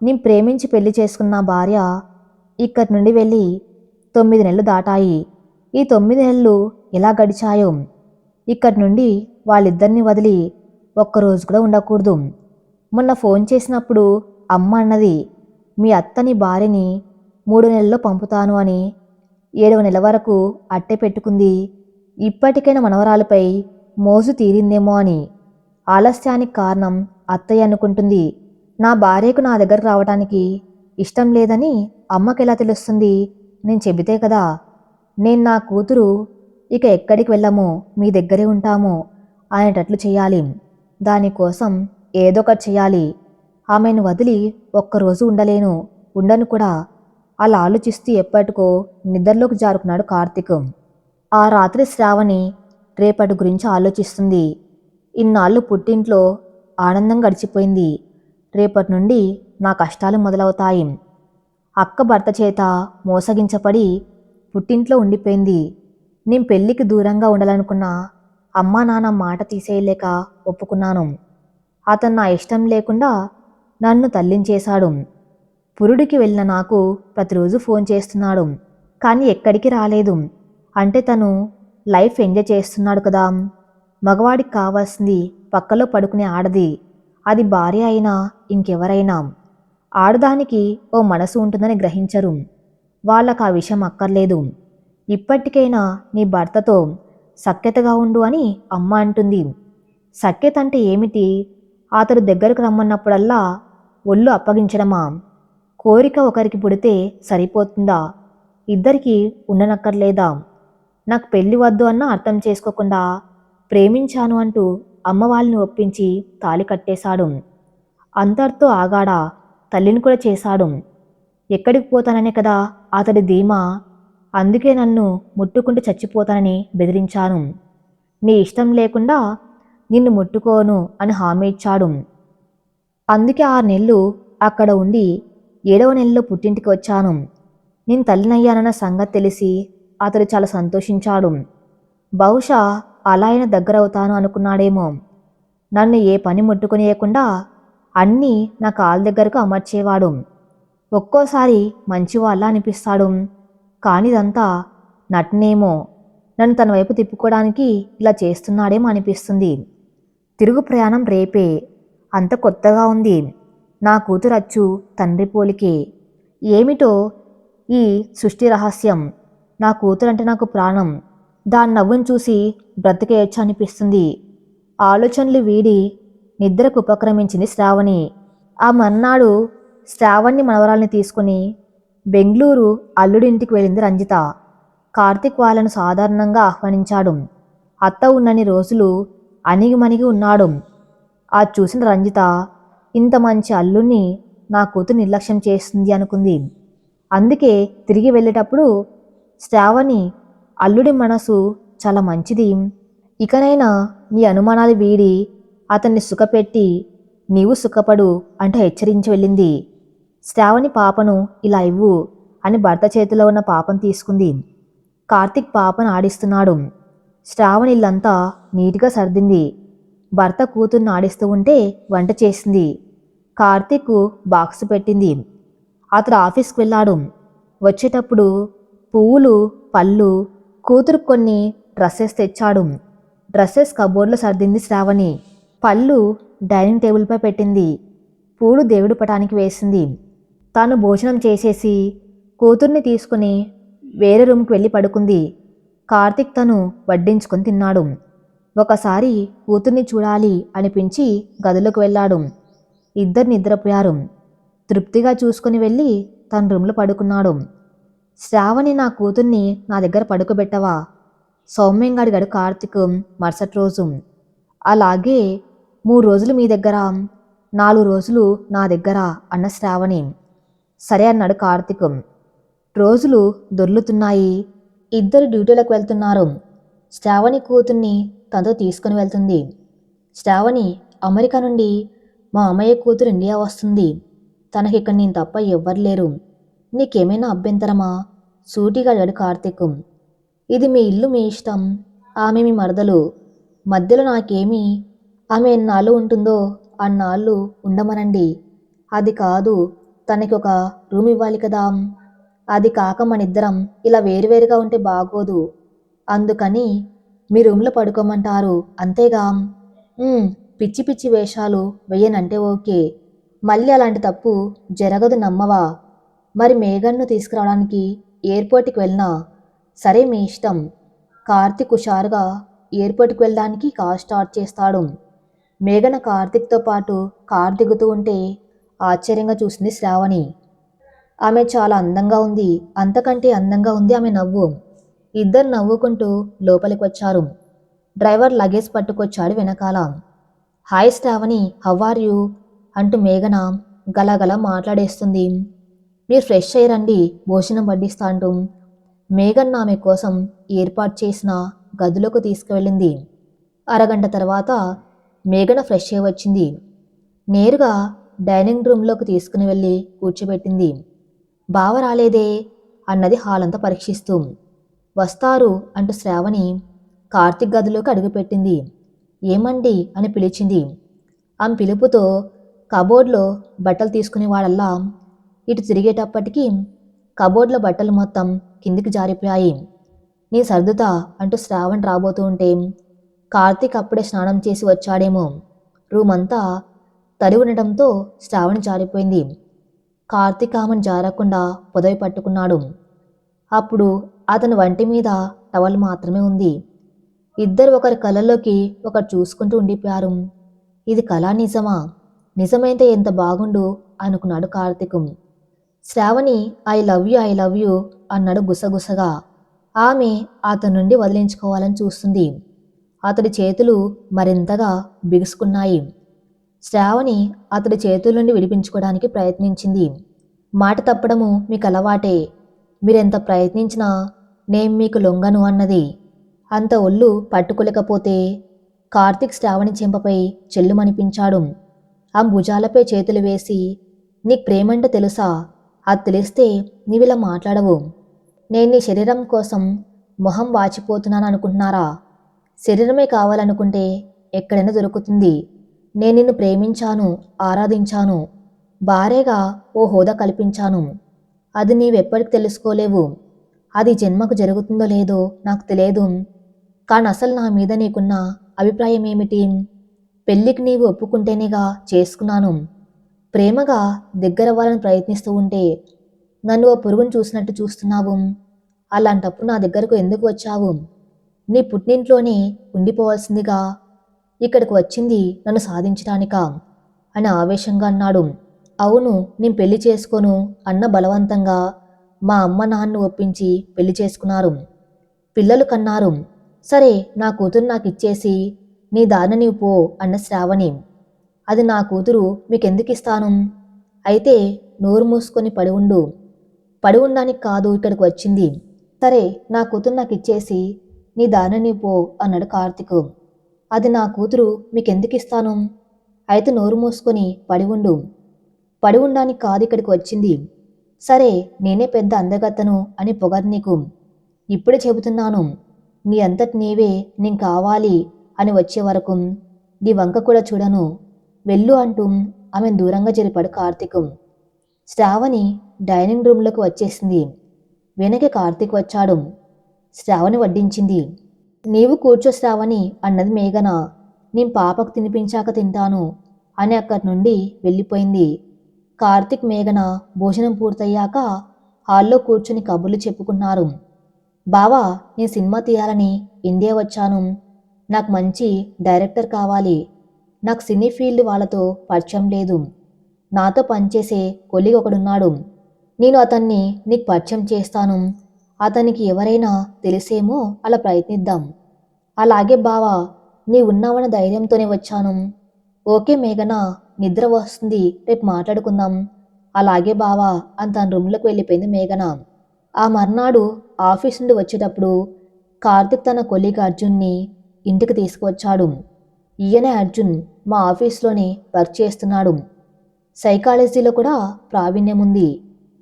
నేను ప్రేమించి పెళ్లి చేసుకున్న భార్య ఇక్కడి నుండి వెళ్ళి 9 నెలలు దాటాయి. ఈ 9 నెలలు ఎలా గడిచాయో. ఇక్కడి నుండి వాళ్ళిద్దరిని వదిలి ఒక్కరోజు కూడా ఉండకూడదు. మొన్న ఫోన్ చేసినప్పుడు అమ్మ అన్నది, మీ అత్తని భార్యని 3 నెలల్లో పంపుతాను అని. 7వ నెల వరకు అట్టే పెట్టుకుంది. ఇప్పటికైనా మనవరాలపై మోజు తీరిందేమో అని. ఆలస్యానికి కారణం అత్తయ్య అనుకుంటుంది. నా భార్యకు నా దగ్గరకు రావడానికి ఇష్టం లేదని అమ్మకెలా తెలుస్తుంది? నేను చెబితే కదా. నేను, నా కూతురు ఇక ఎక్కడికి వెళ్ళము, మీ దగ్గరే ఉంటాము అనేటట్లు చేయాలి. దానికోసం ఏదో ఒకటి చేయాలి. ఆమెను వదిలి ఒక్కరోజు ఉండలేను, ఉండను కూడా. అలా ఆలోచిస్తూ ఎప్పటికో నిద్రలోకి జారుకున్నాడు కార్తీక్. ఆ రాత్రి శ్రావణి రేపటి గురించి ఆలోచిస్తుంది. ఇన్నాళ్ళు పుట్టింట్లో ఆనందం గడిచిపోయింది. రేపటి నుండి నా కష్టాలు మొదలవుతాయి. అక్క భర్త చేత మోసగించబడి పుట్టింట్లో ఉండిపోయింది. నేను పెళ్లికి దూరంగా ఉండాలనుకున్నా అమ్మా నాన్న మాట తీసేయలేక ఒప్పుకున్నాను. అతను నా ఇష్టం లేకుండా నన్ను తల్లించేశాడు. పురుడికి వెళ్ళిన నాకు ప్రతిరోజు ఫోన్ చేస్తున్నాడు, కానీ ఎక్కడికి రాలేదు. అంటే తను లైఫ్ ఎంజాయ్ చేస్తున్నాడు కదా. మగవాడికి కావాల్సింది పక్కలో పడుకునే ఆడది, అది భార్య అయినా ఇంకెవరైనా. ఆడదానికి ఓ మనసు ఉంటుందని గ్రహించరు. వాళ్ళకు ఆ విషయం అక్కర్లేదు. ఇప్పటికైనా నీ భర్తతో సఖ్యతగా ఉండు అని అమ్మ అంటుంది. సఖ్యత అంటే ఏమిటి? అతడు దగ్గరకు రమ్మన్నప్పుడల్లా ఒళ్ళు అప్పగించడమా? కోరిక ఒకరికి పుడితే సరిపోతుందా? ఇద్దరికి ఉండనక్కర్లేదా? నాకు పెళ్లి వద్దు అన్న అర్థం చేసుకోకుండా ప్రేమించాను అంటూ అమ్మ వాళ్ళని ఒప్పించి తాళి కట్టేశాడు. అంతటితో ఆగాడా? తల్లిని కూడా చేశాడు. ఎక్కడికి పోతాననే కదా అతడి ధీమా. అందుకే నన్ను ముట్టుకుంటే చచ్చిపోతానని బెదిరించాను. నీ ఇష్టం లేకుండా నిన్ను ముట్టుకోను అని హామీ ఇచ్చాడు. అందుకే 6 నెలలు అక్కడ ఉండి 7వ నెలలో పుట్టింటికి వచ్చాను. నేను తల్లినయ్యానన్న సంగతి తెలిసి అతడు చాలా సంతోషించాడు. బహుశా అలా అయినా దగ్గరవుతాను అనుకున్నాడేమో. నన్ను ఏ పని ముట్టుకునేయకుండా అన్నీ నా కాళ్ళ దగ్గరకు అమర్చేవాడు. ఒక్కోసారి మంచివాళ్ళ అనిపిస్తాడు, కానిదంతా నటనేమో. నన్ను తన వైపు తిప్పుకోవడానికి ఇలా చేస్తున్నాడేమో అనిపిస్తుంది. తిరుగు ప్రయాణం రేపే. అంత కొత్తగా ఉంది. నా కూతురచ్చు తండ్రి పోలికే. ఏమిటో ఈ సృష్టి రహస్యం. నా కూతురంటే నాకు ప్రాణం. దాని నవ్వును చూసి బ్రతికేయచ్చు అనిపిస్తుంది. ఆలోచనలు వీడి నిద్రకు ఉపక్రమించింది శ్రావణి. ఆ మర్నాడు శ్రావణ్ణి మనవరాల్ని తీసుకుని బెంగళూరు అల్లుడింటికి వెళ్ళింది రంజిత. కార్తీక్ వాళ్ళను సాధారణంగా ఆహ్వానించాడు. అత్త ఉన్నన్ని రోజులు అణిగిమణిగి ఉన్నాడు. అది చూసిన రంజిత, ఇంత మంచి అల్లుణ్ణి నా కూతురు నిర్లక్ష్యం చేస్తుంది అనుకుంది. అందుకే తిరిగి వెళ్ళేటప్పుడు, శ్రావణి, అల్లుడి మనసు చాలా మంచిది. ఇకనైనా నీ అనుమానాలు వీడి అతన్ని సుఖపెట్టి నీవు సుఖపడు అంటూ హెచ్చరించి వెళ్ళింది. శ్రావణి పాపను ఇలా ఇవ్వు అని భర్త చేతిలో ఉన్న పాపను తీసుకుంది. కార్తీక్ పాపను ఆడిస్తున్నాడు. శ్రావణి ఇల్లంతా నీట్గా సర్దింది. భర్త కూతుర్ని ఆడిస్తూ ఉంటే వంట చేసింది. కార్తీక్ బాక్స్ పెట్టింది. అతడు ఆఫీస్కి వెళ్ళాడు. వచ్చేటప్పుడు పువ్వులు, పళ్ళు, కూతురు కొన్ని డ్రెస్సెస్ తెచ్చాడు. డ్రెస్సెస్ కబోర్డ్లో సర్దింది శ్రావణి. పళ్ళు డైనింగ్ టేబుల్పై పెట్టింది. పూలు దేవుడి పటానికి వేసింది. తాను భోజనం చేసేసి కూతుర్ని తీసుకుని వేరే రూమ్కి వెళ్ళి పడుకుంది. కార్తీక్ తను వడ్డించుకొని తిన్నాడు. ఒకసారి కూతుర్ని చూడాలి అనిపించి గదిలోకి వెళ్ళాడు. ఇద్దరు నిద్రపోయారు. తృప్తిగా చూసుకుని వెళ్ళి తన రూమ్లో పడుకున్నాడు. శ్రావణి, నా కూతుర్ని నా దగ్గర పడుకోబెట్టవా? సౌమ్యంగా అడిగాడు కార్తీక్ మరుసటి రోజు. అలాగే 3 రోజులు మీ దగ్గర, 4 రోజులు నా దగ్గర అన్న శ్రావణి. సరే అన్నాడు కార్తీక్. రోజులు దొర్లుతున్నాయి. ఇద్దరు డ్యూటీలకు వెళ్తున్నారు. శ్రావణి కూతుర్ని తనతో తీసుకుని వెళ్తుంది. శ్రావణి, అమెరికా నుండి మా అమ్మయ్య కూతురు ఇండియా వస్తుంది. తనకిక్కడ నేను తప్ప ఎవ్వరు లేరు. నీకేమైనా అభ్యంతరమా? సూటిగా అడిగాడు కార్తీక్. ఇది మీ ఇల్లు, మీ ఇష్టం. ఆమె మీ మరదలు. మధ్యలో నాకేమీ. ఆమె ఎన్నాళ్ళు ఉంటుందో అన్నాళ్ళు ఉండమనండి. అది కాదు, తనకి ఒక రూమ్ ఇవ్వాలి కదా. అది కాక మనిద్దరం ఇలా వేరువేరుగా ఉంటే బాగోదు. అందుకని మీ రూమ్లో పడుకోమంటారు అంతేగా. పిచ్చి పిచ్చి వేషాలు వెయ్యనంటే ఓకే. మళ్ళీ అలాంటి తప్పు జరగదు, నమ్మవా? మరి మేఘన్ను తీసుకురావడానికి ఎయిర్పోర్ట్కి వెళ్ళినా సరే, మీ ఇష్టం. కార్తీక్ హుషారుగా ఎయిర్పోర్ట్కి వెళ్ళడానికి కార్ స్టార్ట్ చేస్తాడు. మేఘన కార్తీక్తో పాటు కార్ దిగుతూ ఉంటే ఆశ్చర్యంగా చూసింది శ్రావణి. ఆమె చాలా అందంగా ఉంది. అంతకంటే అందంగా ఉంది ఆమె నవ్వు. ఇద్దరు నవ్వుకుంటూ లోపలికి వచ్చారు. డ్రైవర్ లగేజ్ పట్టుకొచ్చాడు వెనకాల. Hi Shravani, how are you అంటూ మేఘన గలగల మాట్లాడేస్తుంది. మీరు ఫ్రెష్ అయ్యారండి, భోజనం వడ్డిస్తా అంటూ మేఘన్ ఆమె కోసం ఏర్పాటు చేసిన గదిలోకి తీసుకువెళ్ళింది. అరగంట తర్వాత మేఘన ఫ్రెష్ అయ్యి వచ్చింది. నేరుగా డైనింగ్ రూమ్లోకి తీసుకుని వెళ్ళి కూర్చోబెట్టింది. బావ రాలేదే అన్నది హాల్ అంతా పరీక్షిస్తూ. వస్తారు అంటూ శ్రావణి కార్తీక్ గదిలోకి అడుగుపెట్టింది. ఏమండి అని పిలిచింది. ఆమె పిలుపుతో కబోర్డ్లో బట్టలు తీసుకునేవాడల్లా ఇటు తిరిగేటప్పటికీ కబోర్డ్లో బట్టలు మొత్తం కిందికి జారిపోయాయి. నీ సర్దుతా అంటూ శ్రావణ్ రాబోతూ ఉంటే కార్తీక్ అప్పుడే స్నానం చేసి వచ్చాడేమో. రూమ్ అంతా తడి ఉండటంతో శ్రావణి జారిపోయింది. కార్తీక్ ఆమెను జారకుండా పొదవి పట్టుకున్నాడు. అప్పుడు అతని వంటి మీద టవల్ మాత్రమే ఉంది. ఇద్దరు ఒకరి కళ్ళల్లోకి ఒకరు చూసుకుంటూ ఉండిపోయారు. ఇది కళా నిజమా? నిజమైతే ఎంత బాగుండు అనుకున్నాడు Karthik. Shravani, I love you అన్నాడు గుసగుసగా. ఆమె అతని నుండి వదిలించుకోవాలని చూస్తుంది. అతడి చేతులు మరింతగా బిగుసుకున్నాయి. శ్రావణి అతడి చేతుల నుండి విడిపించుకోవడానికి ప్రయత్నించింది. మాట తప్పడము మీకు అలవాటే. మీరెంత ప్రయత్నించినా నేను మీకు లొంగను అన్నది. అంత ఒళ్ళు పట్టుకోలేకపోతే కార్తీక్ శ్రావణి చెంపపై చెల్లుమనిపించాడు. ఆ భుజాలపై చేతులు వేసి, నీకు ప్రేమంటే తెలుసా? అది తెలిస్తే నీవిలా మాట్లాడవు. నేను నీ శరీరం కోసం మొహం వాచిపోతున్నాను అనుకుంటున్నారా? శరీరమే కావాలనుకుంటే ఎక్కడైనా దొరుకుతుంది. నేను నిన్ను ప్రేమించాను, ఆరాధించాను, భార్యగా ఓ హోదా కల్పించాను. అది నీవెప్పటికి తెలుసుకోలేవు. అది జన్మకు జరుగుతుందో లేదో నాకు తెలియదు. కానీ అసలు నా మీద నీకున్న అభిప్రాయం ఏమిటి? పెళ్ళికి నీవు ఒప్పుకుంటేనేగా చేసుకున్నాను. ప్రేమగా దగ్గరవ్వాలని ప్రయత్నిస్తూ ఉంటే నన్ను ఓ పురుగును చూసినట్టు చూస్తున్నావు. అలాంటప్పుడు నా దగ్గరకు ఎందుకు వచ్చావు? నీ పుట్టింట్లోనే ఉండిపోవాల్సిందిగా. ఇక్కడికి వచ్చింది నన్ను సాధించడానికా అని ఆవేశంగా అన్నాడు. అవును, నేను పెళ్లి చేసుకోను అన్న బలవంతంగా మా అమ్మ నాన్న ఒప్పించి పెళ్లి చేసుకున్నారు. పిల్లలు కన్నారు. సరే, నా కూతురు నాకు ఇచ్చేసి నీ దారిన నీవు పో అన్న శ్రావణి. అది నా కూతురు, మీకెందుకు ఇస్తాను? అయితే నోరు మూసుకొని పడి ఉండు. పడి ఉండడానికి కాదు ఇక్కడికి వచ్చింది. సరే, నా కూతురు నాకు ఇచ్చేసి నీ దారిన నీవు పో అన్నాడు కార్తీక్. అది నా కూతురు, మీకెందుకు ఇస్తాను? అయితే నోరు మూసుకొని పడి ఉండు. పడి ఉండడానికి కాదు ఇక్కడికి వచ్చింది. సరే, నేనే పెద్ద అందగత్తను అని పొగరు నీకు. ఇప్పుడే చెబుతున్నాను, నీ అంతటి నీవే నేను కావాలి అని వచ్చే వరకు నీ వంక కూడా చూడను. వెళ్ళు అంటూ ఆమె దూరంగా జరిపాడు కార్తీక్. శ్రావణి డైనింగ్ రూమ్లోకి వచ్చేసింది. వెనక్కి కార్తీక్ వచ్చాడు. శ్రావణి వడ్డించింది. నీవు కూర్చో శ్రావణి అన్నది మేఘన. నేను పాపకు తినిపించాక తింటాను అని అక్కడి నుండి వెళ్ళిపోయింది. కార్తీక్ మేఘన భోజనం పూర్తయ్యాక హాల్లో కూర్చుని కబుర్లు చెప్పుకున్నారు. బావా, నేను సినిమా తీయాలని ఇండియా వచ్చాను. నాకు మంచి డైరెక్టర్ కావాలి. నాకు సినీ ఫీల్డ్ వాళ్ళతో పరిచయం లేదు. నాతో పనిచేసే కొలీగ్ ఒకడున్నాడు. నేను అతన్ని నీకు పరిచయం చేస్తాను. అతనికి ఎవరైనా తెలిసేమో అలా ప్రయత్నిద్దాం. అలాగే బావా, నీ ఉన్నావన్న ధైర్యంతోనే వచ్చాను. ఓకే మేఘనా, నిద్ర వస్తుంది, రేపు మాట్లాడుకుందాం. అలాగే బావా అని తన రూమ్లోకి వెళ్ళిపోయింది మేఘన. ఆ మర్నాడు ఆఫీస్ నుండి వచ్చేటప్పుడు కార్తిక్ తన కొలీగ్ అర్జున్ని ఇంటికి తీసుకువచ్చాడు. ఈయనే అర్జున్, మా ఆఫీస్లోనే వర్క్ చేస్తున్నాడు. సైకాలజీలో కూడా ప్రావీణ్యం ఉంది.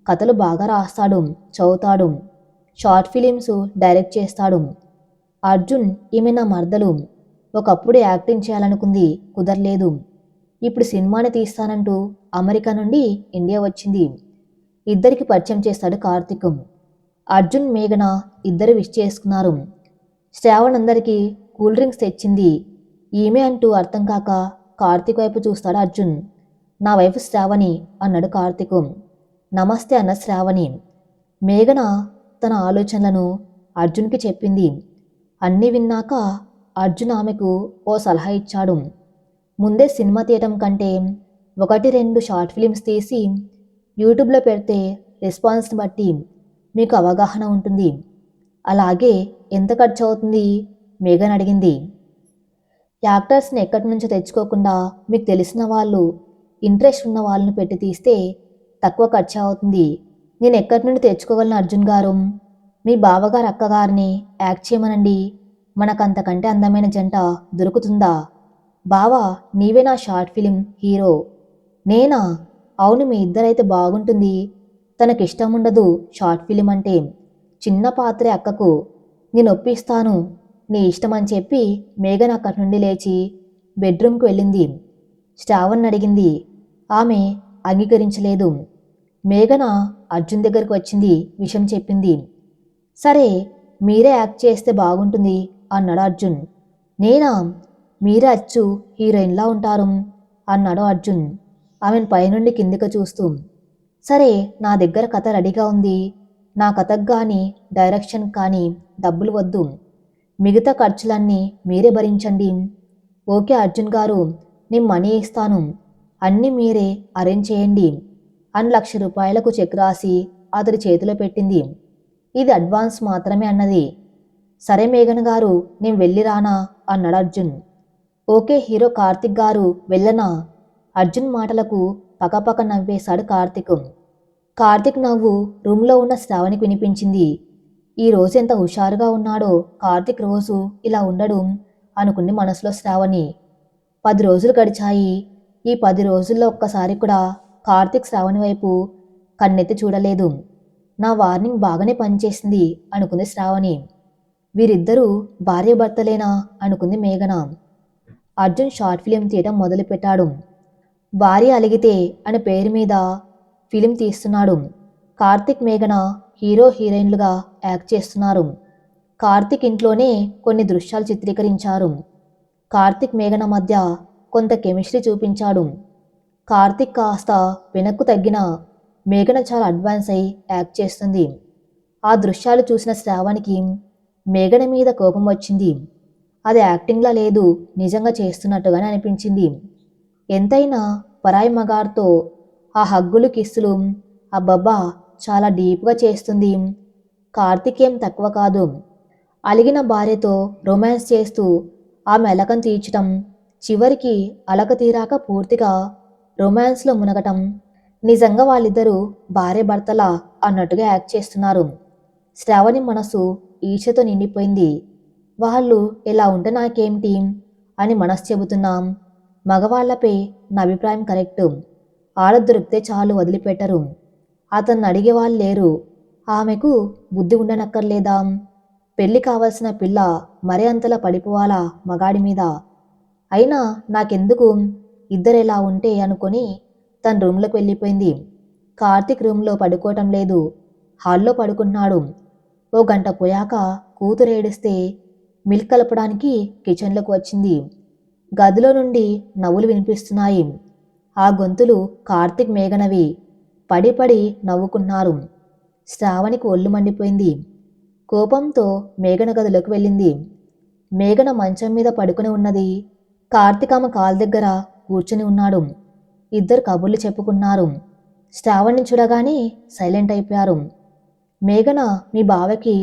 కథలు బాగా రాస్తాడు, చదువుతాడు. షార్ట్ ఫిలిమ్స్ డైరెక్ట్ చేస్తాడు. అర్జున్ ఈమె నా మర్దలు. ఒకప్పుడు యాక్టింగ్ చేయాలనుకుంది, కుదరలేదు. ఇప్పుడు సినిమాని తీస్తానంటూ అమెరికా నుండి ఇండియా వచ్చింది. ఇద్దరికి పరిచయం చేస్తాడు కార్తిక్. అర్జున్ మేఘన ఇద్దరు విష్ చేసుకున్నారు. శ్రావణ్ అందరికీ కూల్ డ్రింక్స్ తెచ్చింది. ఈమె అంటూ అర్థం కాక కార్తిక్ వైపు చూస్తాడు అర్జున్. నా వైఫ్ శ్రావణి అన్నాడు కార్తిక్. నమస్తే అన్న శ్రావణి. మేఘన తన ఆలోచనలను అర్జున్కి చెప్పింది. అన్నీ విన్నాక అర్జున్ ఆమెకు ఓ సలహా ఇచ్చాడు. ముందే సినిమా తీయటం కంటే 1-2 షార్ట్ ఫిలిమ్స్ తీసి యూట్యూబ్లో పెడితే రెస్పాన్స్ని బట్టి మీకు అవగాహన ఉంటుంది. అలాగే ఎంత ఖర్చు అవుతుంది మేఘన్ అడిగింది. యాక్టర్స్ని ఎక్కడి నుంచో తెచ్చుకోకుండా మీకు తెలిసిన వాళ్ళు, ఇంట్రెస్ట్ ఉన్న వాళ్ళని పెట్టి తీస్తే తక్కువ ఖర్చు అవుతుంది. నేను ఎక్కడి నుండి తెచ్చుకోగలను అర్జున్ గారు? మీ బావగారు అక్కగారిని యాక్ట్ చేయమనండి. మనకంతకంటే అందమైన జంట దొరుకుతుందా? బావా, నీవే నా షార్ట్ ఫిలిం హీరో. నేనా? అవును, మీ ఇద్దరైతే బాగుంటుంది. తనకిష్టం ఉండదు షార్ట్ ఫిలిం అంటే. చిన్న పాత్రే అక్కకు. నేను ఒప్పిస్తాను, నీ ఇష్టమని చెప్పి మేఘన్ అక్కడి నుండి లేచి బెడ్రూమ్కి వెళ్ళింది. శ్రావణ్ అడిగింది. ఆమె అంగీకరించలేదు. మేఘన అర్జున్ దగ్గరికి వచ్చింది, విషయం చెప్పింది. సరే, మీరే యాక్ట్ చేస్తే బాగుంటుంది అన్నాడు అర్జున్. నేనా? మీరే అచ్చు హీరోయిన్లా ఉంటారు అన్నాడు అర్జున్ ఆమెను పైనుండి కిందికి చూస్తూ. సరే, నా దగ్గర కథ రెడీగా ఉంది. నా కథకు కానీ డైరెక్షన్ కానీ డబ్బులు వద్దు. మిగతా ఖర్చులన్నీ మీరే భరించండి. ఓకే అర్జున్ గారు, నేను మనీ ఇస్తాను. అన్నీ మీరే అరేంజ్ చేయండి అని ₹1,00,000 చెక్ రాసి అతడి చేతిలో పెట్టింది. ఇది అడ్వాన్స్ మాత్రమే అన్నది. సరే మేఘన్ గారు, నేను వెళ్ళి రానా అన్నాడు అర్జున్. ఓకే హీరో కార్తిక్ గారు, వెళ్ళనా? అర్జున్ మాటలకు పకపక నవ్వేశాడు కార్తిక్. కార్తిక్ నవ్వు రూమ్లో ఉన్న శ్రావణికి వినిపించింది. ఈ రోజు ఎంత హుషారుగా ఉన్నాడో కార్తిక్, రోజు ఇలా ఉండడు అనుకుంది మనసులో శ్రావణి. 10 రోజులు గడిచాయి. ఈ 10 రోజుల్లో ఒక్కసారి కూడా కార్తిక్ శ్రావణి వైపు కన్నెత్తి చూడలేదు. నా వార్నింగ్ బాగానే పనిచేసింది అనుకుంది శ్రావణి. వీరిద్దరూ భార్యాభర్తలేనా అనుకుంది మేఘన. అర్జున్ షార్ట్ ఫిలిం తీయడం మొదలుపెట్టాడు. భార్య అలిగితే అనే పేరు మీద ఫిలిం తీస్తున్నాడు. కార్తిక్ మేఘన హీరో హీరోయిన్లుగా యాక్ట్ చేస్తున్నారు. కార్తిక్ ఇంట్లోనే కొన్ని దృశ్యాలు చిత్రీకరించారు. కార్తిక్ మేఘన మధ్య కొంత కెమిస్ట్రీ చూపించాడు. కార్తిక్ కాస్త వెనక్కు తగ్గిన మేఘన చాలా అడ్వాన్స్ అయి యాక్ట్ చేస్తుంది. ఆ దృశ్యాలు చూసిన శ్రావణికి మేఘన మీద కోపం వచ్చింది. అది యాక్టింగ్లా లేదు, నిజంగా చేస్తున్నట్టుగానే అనిపించింది. ఎంతైనా పరాయి మగాడితో ఆ హగ్గులు కిస్సులు, అబ్బబ్బా, చాలా డీప్గా చేస్తుంది. కార్తిక్ ఏం తక్కువ కాదు. అలిగిన భార్యతో రొమాన్స్ చేస్తూ ఆమె అలకం తీర్చటం, చివరికి అలక తీరాక పూర్తిగా రొమాన్స్లో మునగటం. నిజంగా వాళ్ళిద్దరూ భార్య భర్తలా అన్నట్టుగా యాక్ట్ చేస్తున్నారు. శ్రావణి మనసు ఈర్ష్యతో నిండిపోయింది. వాళ్ళు ఎలా ఉంటే నాకేమిటి అని మనసు చెబుతున్నాం. మగవాళ్లపై నా అభిప్రాయం కరెక్టు. ఆడ దొరికితే చాలు, వదిలిపెట్టరు. అతన్ని అడిగేవాళ్ళు లేరు. ఆమెకు బుద్ధి ఉండనక్కర్లేదా? పెళ్లి కావలసిన పిల్ల మరే అంతలా పడిపోవాలా మగాడి మీద? అయినా నాకెందుకు, ఇద్దరెలా ఉంటే అనుకొని తన రూమ్లోకి వెళ్ళిపోయింది. కార్తిక్ రూమ్లో పడుకోవటం లేదు, హాల్లో పడుకుంటున్నాడు. ఓ గంట పోయాక కూతురు ఏడిస్తే మిల్క్ కలపడానికి కిచెన్లోకి వచ్చింది. గదిలో నుండి నవ్వులు వినిపిస్తున్నాయి. ఆ గొంతులు కార్తిక్ మేఘనవి. పడి పడి నవ్వుకున్నారు. శ్రావణికి ఒళ్ళు మండిపోయింది. కోపంతో మేఘన గదిలోకి వెళ్ళింది. మేఘన మంచం మీద పడుకుని ఉన్నది. కార్తీక్ ఆమె కాలు దగ్గర కూర్చుని ఉన్నాడు. ఇద్దరు కబుర్లు చెప్పుకున్నారు. శ్రావణ్ణి చూడగానే సైలెంట్ అయిపోయారు. మేఘన, మీ బావకి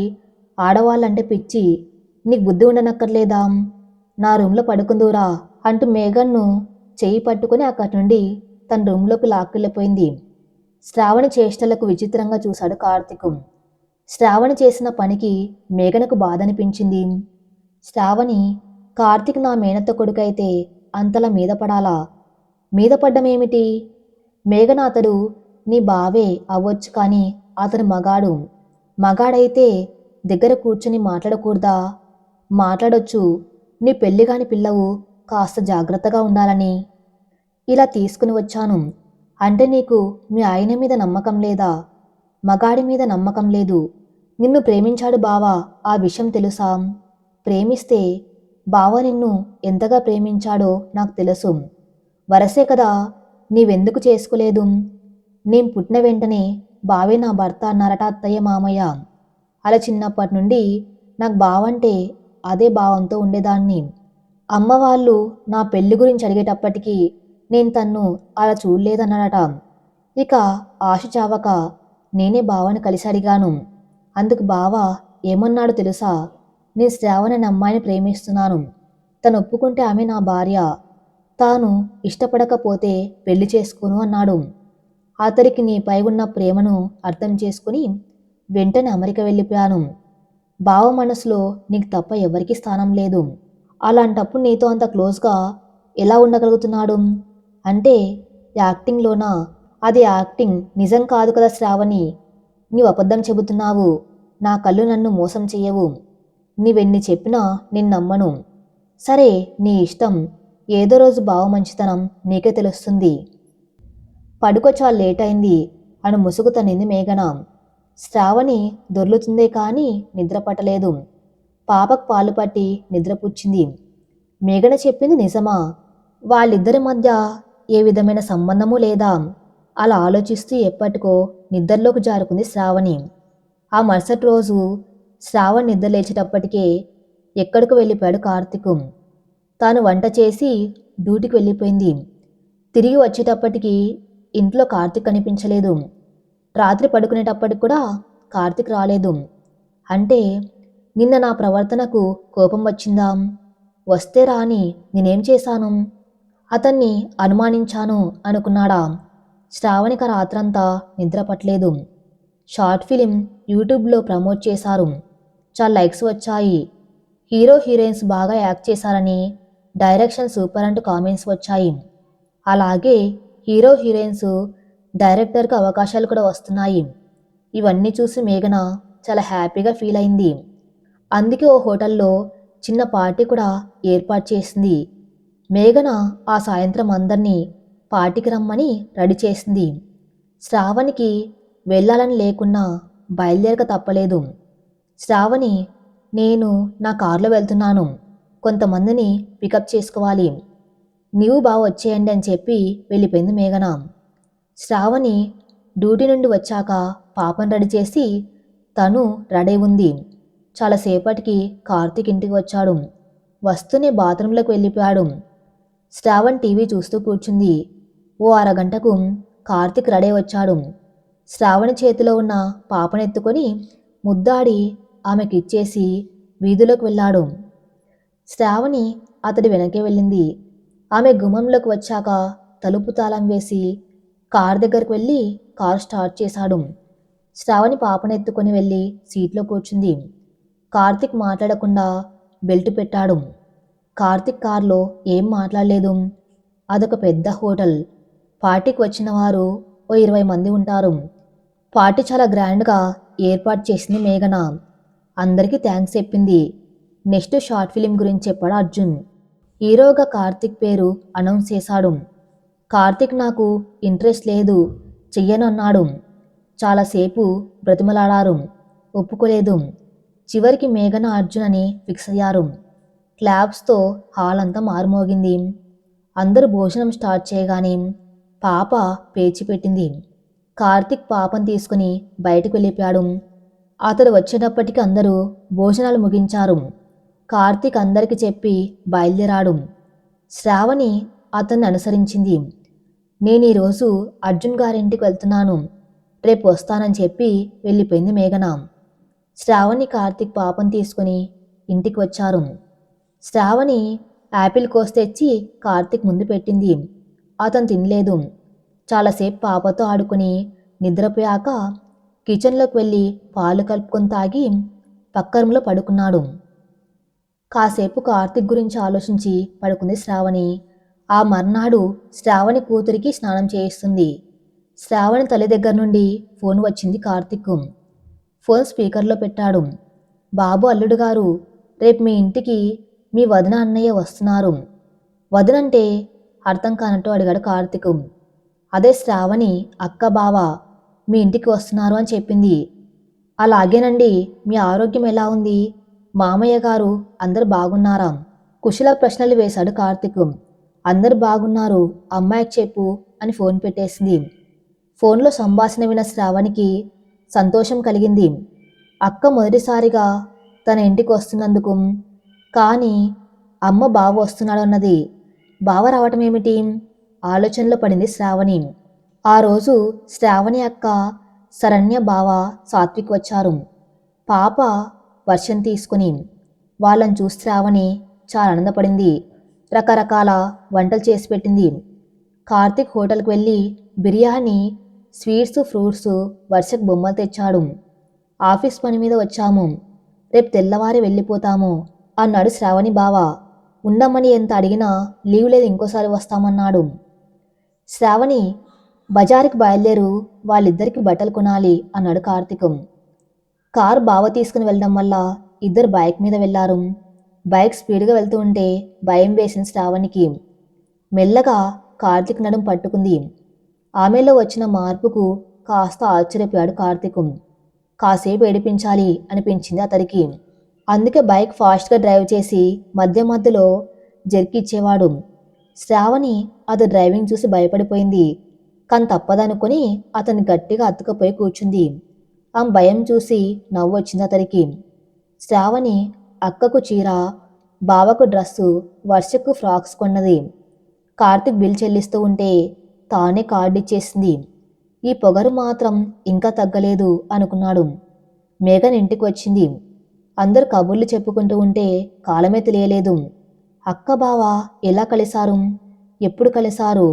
ఆడవాళ్ళంటే పిచ్చి, నీకు బుద్ధి ఉండనక్కర్లేదా? నా రూమ్లో పడుకుందూరా అంటూ మేఘన్ను చెయ్యి పట్టుకుని అక్కడి నుండి తన రూమ్లోకి లాక్కెళ్ళిపోయింది. శ్రావణి చేష్టలకు విచిత్రంగా చూశాడు కార్తీక్. శ్రావణి చేసిన పనికి మేఘనకు బాధనిపించింది. శ్రావణి, కార్తీక్ నా మేనత్త కొడుకైతే అంతలా మీద పడాలా? మీద పడ్డమేమిటి? మేఘన, అతడు నీ బావే అవ్వచ్చు, కానీ అతను మగాడు. మగాడైతే దగ్గర కూర్చుని మాట్లాడకూడదా? మాట్లాడొచ్చు. నీ పెళ్లిగాని పిల్లవు, కాస్త జాగ్రత్తగా ఉండాలని ఇలా తీసుకుని వచ్చాను. అంటే నీకు మీ ఆయన మీద నమ్మకం లేదా? మగాడి మీద నమ్మకం లేదు. నిన్ను ప్రేమించాడు బావా, ఆ విషయం తెలుసా? ప్రేమిస్తే బావ నిన్ను ఎంతగా ప్రేమించాడో నాకు తెలుసు. వరసే కదా, నీవెందుకు చేసుకోలేదు? నేను పుట్టిన వెంటనే బావే నా భర్త అన్నారట అత్తయ్య మామయ్య. అలా చిన్నప్పటి నుండి నాకు బావంటే అదే భావంతో ఉండేదాన్ని. అమ్మ వాళ్ళు నా పెళ్లి గురించి అడిగేటప్పటికీ నేను తన్ను అలా చూడలేదన్నాడట. ఇక ఆశ చావక నేనే బావని కలిసి అడిగాను. అందుకు బావ ఏమన్నాడు తెలుసా? నేను శ్రావణి అనే అమ్మాయిని ప్రేమిస్తున్నాను. తను ఒప్పుకుంటే ఆమె నా భార్య. తాను ఇష్టపడకపోతే పెళ్లి చేసుకోను అన్నాడు. అతడికి నీపై ఉన్న ప్రేమను అర్థం చేసుకుని వెంటనే అమెరికా వెళ్ళిపోయాను. బావ మనసులో నీకు తప్ప ఎవరికీ స్థానం లేదు. అలాంటప్పుడు నీతో అంత క్లోజ్గా ఎలా ఉండగలుగుతున్నాడు? అంటే యాక్టింగ్లోనా? అది యాక్టింగ్, నిజం కాదు కదా శ్రావణి. నీవు అబద్ధం చెబుతున్నావు. నా కళ్ళు నన్ను మోసం చెయ్యవు. నీవెన్ని చెప్పినా నేను నమ్మను. సరే, నీ ఇష్టం. ఏదో రోజు బావ మంచితనం నీకే తెలుస్తుంది. పడుకో, చాలా లేట్ అయింది అని ముసుగు తన్నింది మేఘన. శ్రావణి దొర్లుతుందే కానీ నిద్ర పట్టలేదు. పాపకు పాలు పట్టి నిద్రపుచ్చింది. మేఘన చెప్పింది నిజమా? వాళ్ళిద్దరి మధ్య ఏ విధమైన సంబంధమూ లేదా? అలా ఆలోచిస్తూ ఎప్పటికో నిద్రలోకి జారుకుంది శ్రావణి. ఆ మరుసటి రోజు శ్రావణ్ నిద్ర లేచేటప్పటికే ఎక్కడికి వెళ్ళిపోయాడు కార్తీక్. తాను వంట చేసి డ్యూటీకి వెళ్ళిపోయింది. తిరిగి వచ్చేటప్పటికి ఇంట్లో కార్తీక్ కనిపించలేదు. రాత్రి పడుకునేటప్పటికి కూడా కార్తీక్ రాలేదు. అంటే నిన్న నా ప్రవర్తనకు కోపం వచ్చిందా? వస్తే రాని, నేనేం చేశాను? అతన్ని అనుమానించాను అనుకున్నాడా? శ్రావణిక రాత్రంతా నిద్ర పట్టలేదు. షార్ట్ ఫిలిం యూట్యూబ్లో ప్రమోట్ చేశారు. చాలా లైక్స్ వచ్చాయి. హీరో హీరోయిన్స్ బాగా యాక్ట్ చేశారని, డైరెక్షన్ సూపర్ అంటూ కామెంట్స్ వచ్చాయి. అలాగే హీరో హీరోయిన్స్ డైరెక్టర్కి అవకాశాలు కూడా వస్తున్నాయి. ఇవన్నీ చూసి మేఘన చాలా హ్యాపీగా ఫీల్ అయింది. అందుకే ఓ హోటల్లో చిన్న పార్టీ కూడా ఏర్పాటు చేసింది. మేఘన ఆ సాయంత్రం అందరినీ పార్టీకి రమ్మని రెడీ చేసింది. శ్రావణికి వెళ్ళాలని లేకున్నా బయలుదేరక తప్పలేదు. శ్రావణి, నేను నా కారులో వెళ్తున్నాను. కొంతమందిని పికప్ చేసుకోవాలి. నీవు బాగా వచ్చేయండి అని చెప్పి వెళ్ళిపోయింది మేఘన. శ్రావణి డ్యూటీ నుండి వచ్చాక పాపను రెడీ చేసి తను రెడీ ఉంది. చాలాసేపటికి కార్తీక్ ఇంటికి వచ్చాడు. వస్తూనే బాత్రూంలోకి వెళ్ళిపోయాడు. శ్రావణ్ టీవీ చూస్తూ కూర్చుంది. ఓ అరగంటకు కార్తీక్ రెడీ వచ్చాడు. శ్రావణి చేతిలో ఉన్న పాపను ఎత్తుకొని ముద్దాడి ఆమెకిచ్చేసి వీధిలోకి వెళ్ళాడు. శ్రావణి అతడి వెనకే వెళ్ళింది. ఆమె గుమ్మంలోకి వచ్చాక తలుపు తాళం వేసి కార్ దగ్గరకు వెళ్ళి కారు స్టార్ట్ చేశాడు. శ్రావణి పాపను ఎత్తుకొని వెళ్ళి సీట్లో కూర్చుంది. కార్తీక్ మాట్లాడకుండా బెల్ట్ పెట్టాడు. కార్తీక్ కార్లో ఏం మాట్లాడలేదు. అదొక పెద్ద హోటల్. పార్టీకి వచ్చిన వారు ఓ 20 మంది ఉంటారు. పార్టీ చాలా గ్రాండ్గా ఏర్పాటు చేసింది మేఘన. అందరికీ థ్యాంక్స్ చెప్పింది. నెక్స్ట్ షార్ట్ ఫిలిం గురించి చెప్పాడు అర్జున్. హీరోగా కార్తీక్ పేరు అనౌన్స్ చేశాడు. కార్తీక్ నాకు ఇంట్రెస్ట్ లేదు, చెయ్యను అన్నాడు. చాలాసేపు బ్రతిమలాడారు. ఒప్పుకోలేదు. చివరికి మేఘన అర్జున్ అని ఫిక్స్ అయ్యారు. క్లాప్స్తో హాల్ అంతా మారుమోగింది. అందరూ భోజనం స్టార్ట్ చేయగానే పాప పేచి పెట్టింది. కార్తీక్ పాపం తీసుకుని బయటకు వెళ్ళిపోయాడు. అతడు వచ్చేటప్పటికి అందరూ భోజనాలు ముగించారు. కార్తీక్ అందరికీ చెప్పి బయలుదేరాడు. శ్రావణి అతన్ని అనుసరించింది. నేను ఈరోజు అర్జున్ గారింటికి వెళ్తున్నాను, రేపు వస్తానని చెప్పి వెళ్ళిపోయింది మేఘన. శ్రావణి కార్తీక్ పాపం తీసుకుని ఇంటికి వచ్చారు. శ్రావణి యాపిల్ కోసి తెచ్చి కార్తీక్ ముందు పెట్టింది. అతను తినలేదు. చాలాసేపు పాపతో ఆడుకుని నిద్రపోయాక కిచెన్లోకి వెళ్ళి పాలు కలుపుకొని తాగి పక్క రూమ్లో పడుకున్నాడు. కాసేపు కార్తీక్ గురించి ఆలోచించి పడుకుంది శ్రావణి. ఆ మర్నాడు శ్రావణి కూతురికి స్నానం చేయిస్తుంది. శ్రావణి తల్లి దగ్గర నుండి ఫోన్ వచ్చింది కార్తీక్. ఫోన్ స్పీకర్లో పెట్టాడు. బాబు అల్లుడు గారు, రేపు మీ ఇంటికి మీ వదిన అన్నయ్య వస్తున్నారు. వదినంటే అర్థం కానట్టు అడిగాడు కార్తీక్. అదే శ్రావణి అక్క బావ మీ ఇంటికి వస్తున్నారు అని చెప్పింది. అలాగేనండి, మీ ఆరోగ్యం ఎలా ఉంది? మామయ్య గారు అందరు బాగున్నారా? కుశల ప్రశ్నలు వేశాడు కార్తీక్. అందరు బాగున్నారు, అమ్మాయికి చెప్పు అని ఫోన్ పెట్టేసింది. ఫోన్లో సంభాషణ విన్న శ్రావణికి సంతోషం కలిగింది. అక్క మొదటిసారిగా తన ఇంటికి వస్తున్నందుకు. కానీ అమ్మ బావ వస్తున్నాడు అన్నది. బావ రావటం ఏమిటి? ఆలోచనలో పడింది శ్రావణి. ఆ రోజు శ్రావణి అక్క శరణ్య బావ సాత్విక్ వచ్చారు. పాప వర్షం తీసుకుని. వాళ్ళని చూసి శ్రావణి చాలా ఆనందపడింది. రకరకాల వంటలు చేసి పెట్టింది. కార్తీక్ హోటల్కి వెళ్ళి బిర్యానీ, స్వీట్స్, ఫ్రూట్స్, వర్షకు బొమ్మలు తెచ్చాడు. ఆఫీస్ పని మీద వచ్చాము, రేపు తెల్లవారి వెళ్ళిపోతాము అన్నాడు శ్రావణి బావ. ఉండమని ఎంత అడిగినా లీవ్ లేదు, ఇంకోసారి వస్తామన్నాడు. శ్రావణి, బజారుకి బయలుదేరు, వాళ్ళిద్దరికి బట్టలు కొనాలి అన్నాడు కార్తీక్. కారు బావ తీసుకుని వెళ్ళడం వల్ల ఇద్దరు బైక్ మీద వెళ్లారు. బైక్ స్పీడ్గా వెళ్తూ ఉంటే భయం వేసిన శ్రావణికి. మెల్లగా కార్తీక్ నడుం పట్టుకుంది. ఆమెలో వచ్చిన మార్పుకు కాస్త ఆశ్చర్యపోయాడు కార్తీక్. కాసేపు ఏడిపించాలి అనిపించింది అతడికి. అందుకే బైక్ ఫాస్ట్గా డ్రైవ్ చేసి మధ్య మధ్యలో జర్కిచ్చేవాడు. శ్రావణి అతడు డ్రైవింగ్ చూసి భయపడిపోయింది. కానీ తప్పదనుకుని అతన్ని గట్టిగా అతుకపోయి కూర్చుంది. ఆ భయం చూసి నవ్వు వచ్చింది అతడికి. శ్రావణి అక్కకు చీర, బావకు డ్రస్సు, వర్షకు ఫ్రాక్స్ కొన్నది. కార్తీక్ బిల్ చెల్లిస్తూ ఉంటే తానే కార్డు ఇచ్చేసింది. ఈ పొగరు మాత్రం ఇంకా తగ్గలేదు అనుకున్నాడు. మేఘన్ ఇంటికి వచ్చింది. అందరు కబుర్లు చెప్పుకుంటూ ఉంటే కాలమే తెలియలేదు. అక్క బావ ఎలా కలిశారు? ఎప్పుడు కలిశారు?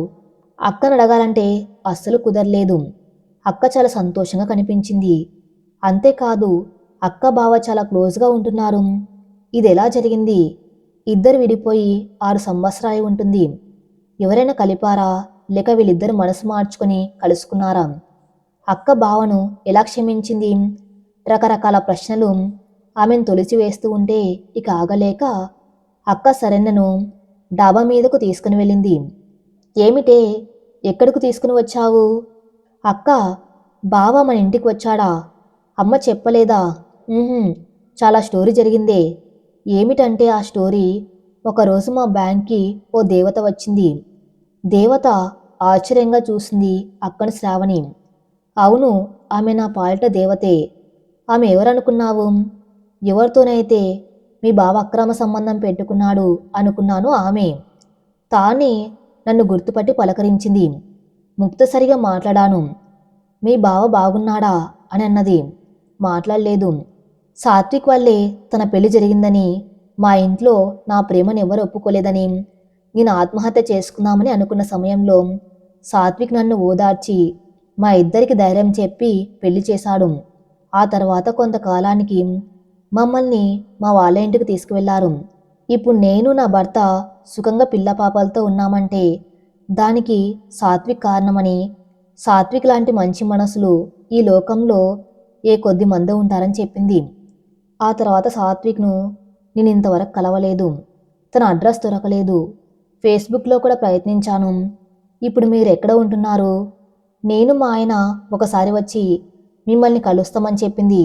అక్కను అడగాలంటే అస్సలు కుదరలేదు. అక్క చాలా సంతోషంగా కనిపించింది. అంతేకాదు అక్క బావ చాలా క్లోజ్గా ఉంటున్నారు. ఇది ఎలా జరిగింది? ఇద్దరు విడిపోయి 6 సంవత్సరాలు ఉంటుంది. ఎవరైనా కలిపారా, లేక వీళ్ళిద్దరు మనసు మార్చుకొని కలుసుకున్నారా? అక్క బావను ఎలా క్షమించింది? రకరకాల ప్రశ్నలు ఆమెను తొలిచి వేస్తూ ఉంటే ఇక ఆగలేక అక్క శరణ్యను డాబా మీదకు తీసుకుని వెళ్ళింది. ఏమిటే, ఎక్కడికి తీసుకుని వచ్చావు? అక్క, బావ మన ఇంటికి వచ్చాడా? అమ్మ చెప్పలేదా? చాలా స్టోరీ జరిగిందే. ఏమిటంటే ఆ స్టోరీ, ఒకరోజు మా బ్యాంక్కి ఓ దేవత వచ్చింది. దేవత ఆశ్చర్యంగా చూసింది అక్కను శ్రావణి. అవును, ఆమె నా పాలిట దేవతే. ఆమె ఎవరనుకున్నావు? ఎవరితోనైతే మీ బావ అక్రమ సంబంధం పెట్టుకున్నాడు అనుకున్నాను ఆమె. తానే నన్ను గుర్తుపట్టి పలకరించింది. ముక్తసరిగా మాట్లాడాను. మీ బావ బాగున్నాడా అని అన్నది. మాట్లాడలేదు. సాత్విక్ వల్లే తన పెళ్లి జరిగిందని, మా ఇంట్లో నా ప్రేమను ఎవరు ఒప్పుకోలేదని, నేను ఆత్మహత్య చేసుకుందామని అనుకున్న సమయంలో సాత్విక్ నన్ను ఓదార్చి మా ఇద్దరికి ధైర్యం చెప్పి పెళ్లి చేశాడు. ఆ తర్వాత కొంతకాలానికి మమ్మల్ని మా వాళ్ళ ఇంటికి తీసుకువెళ్లారు. ఇప్పుడు నేను నా భర్త సుఖంగా పిల్ల పాపలతో ఉన్నామంటే దానికి సాత్విక్ కారణమని, సాత్విక్ లాంటి మంచి మనసులు ఈ లోకంలో ఏ కొద్ది మంది ఉంటారని చెప్పింది. ఆ తర్వాత సాత్విక్ను నేను ఇంతవరకు కలవలేదు. తన అడ్రస్ దొరకలేదు. ఫేస్బుక్లో కూడా ప్రయత్నించాను. ఇప్పుడు మీరు ఎక్కడ ఉంటున్నారు? నేను మా ఆయన ఒకసారి వచ్చి మిమ్మల్ని కలుస్తామని చెప్పింది.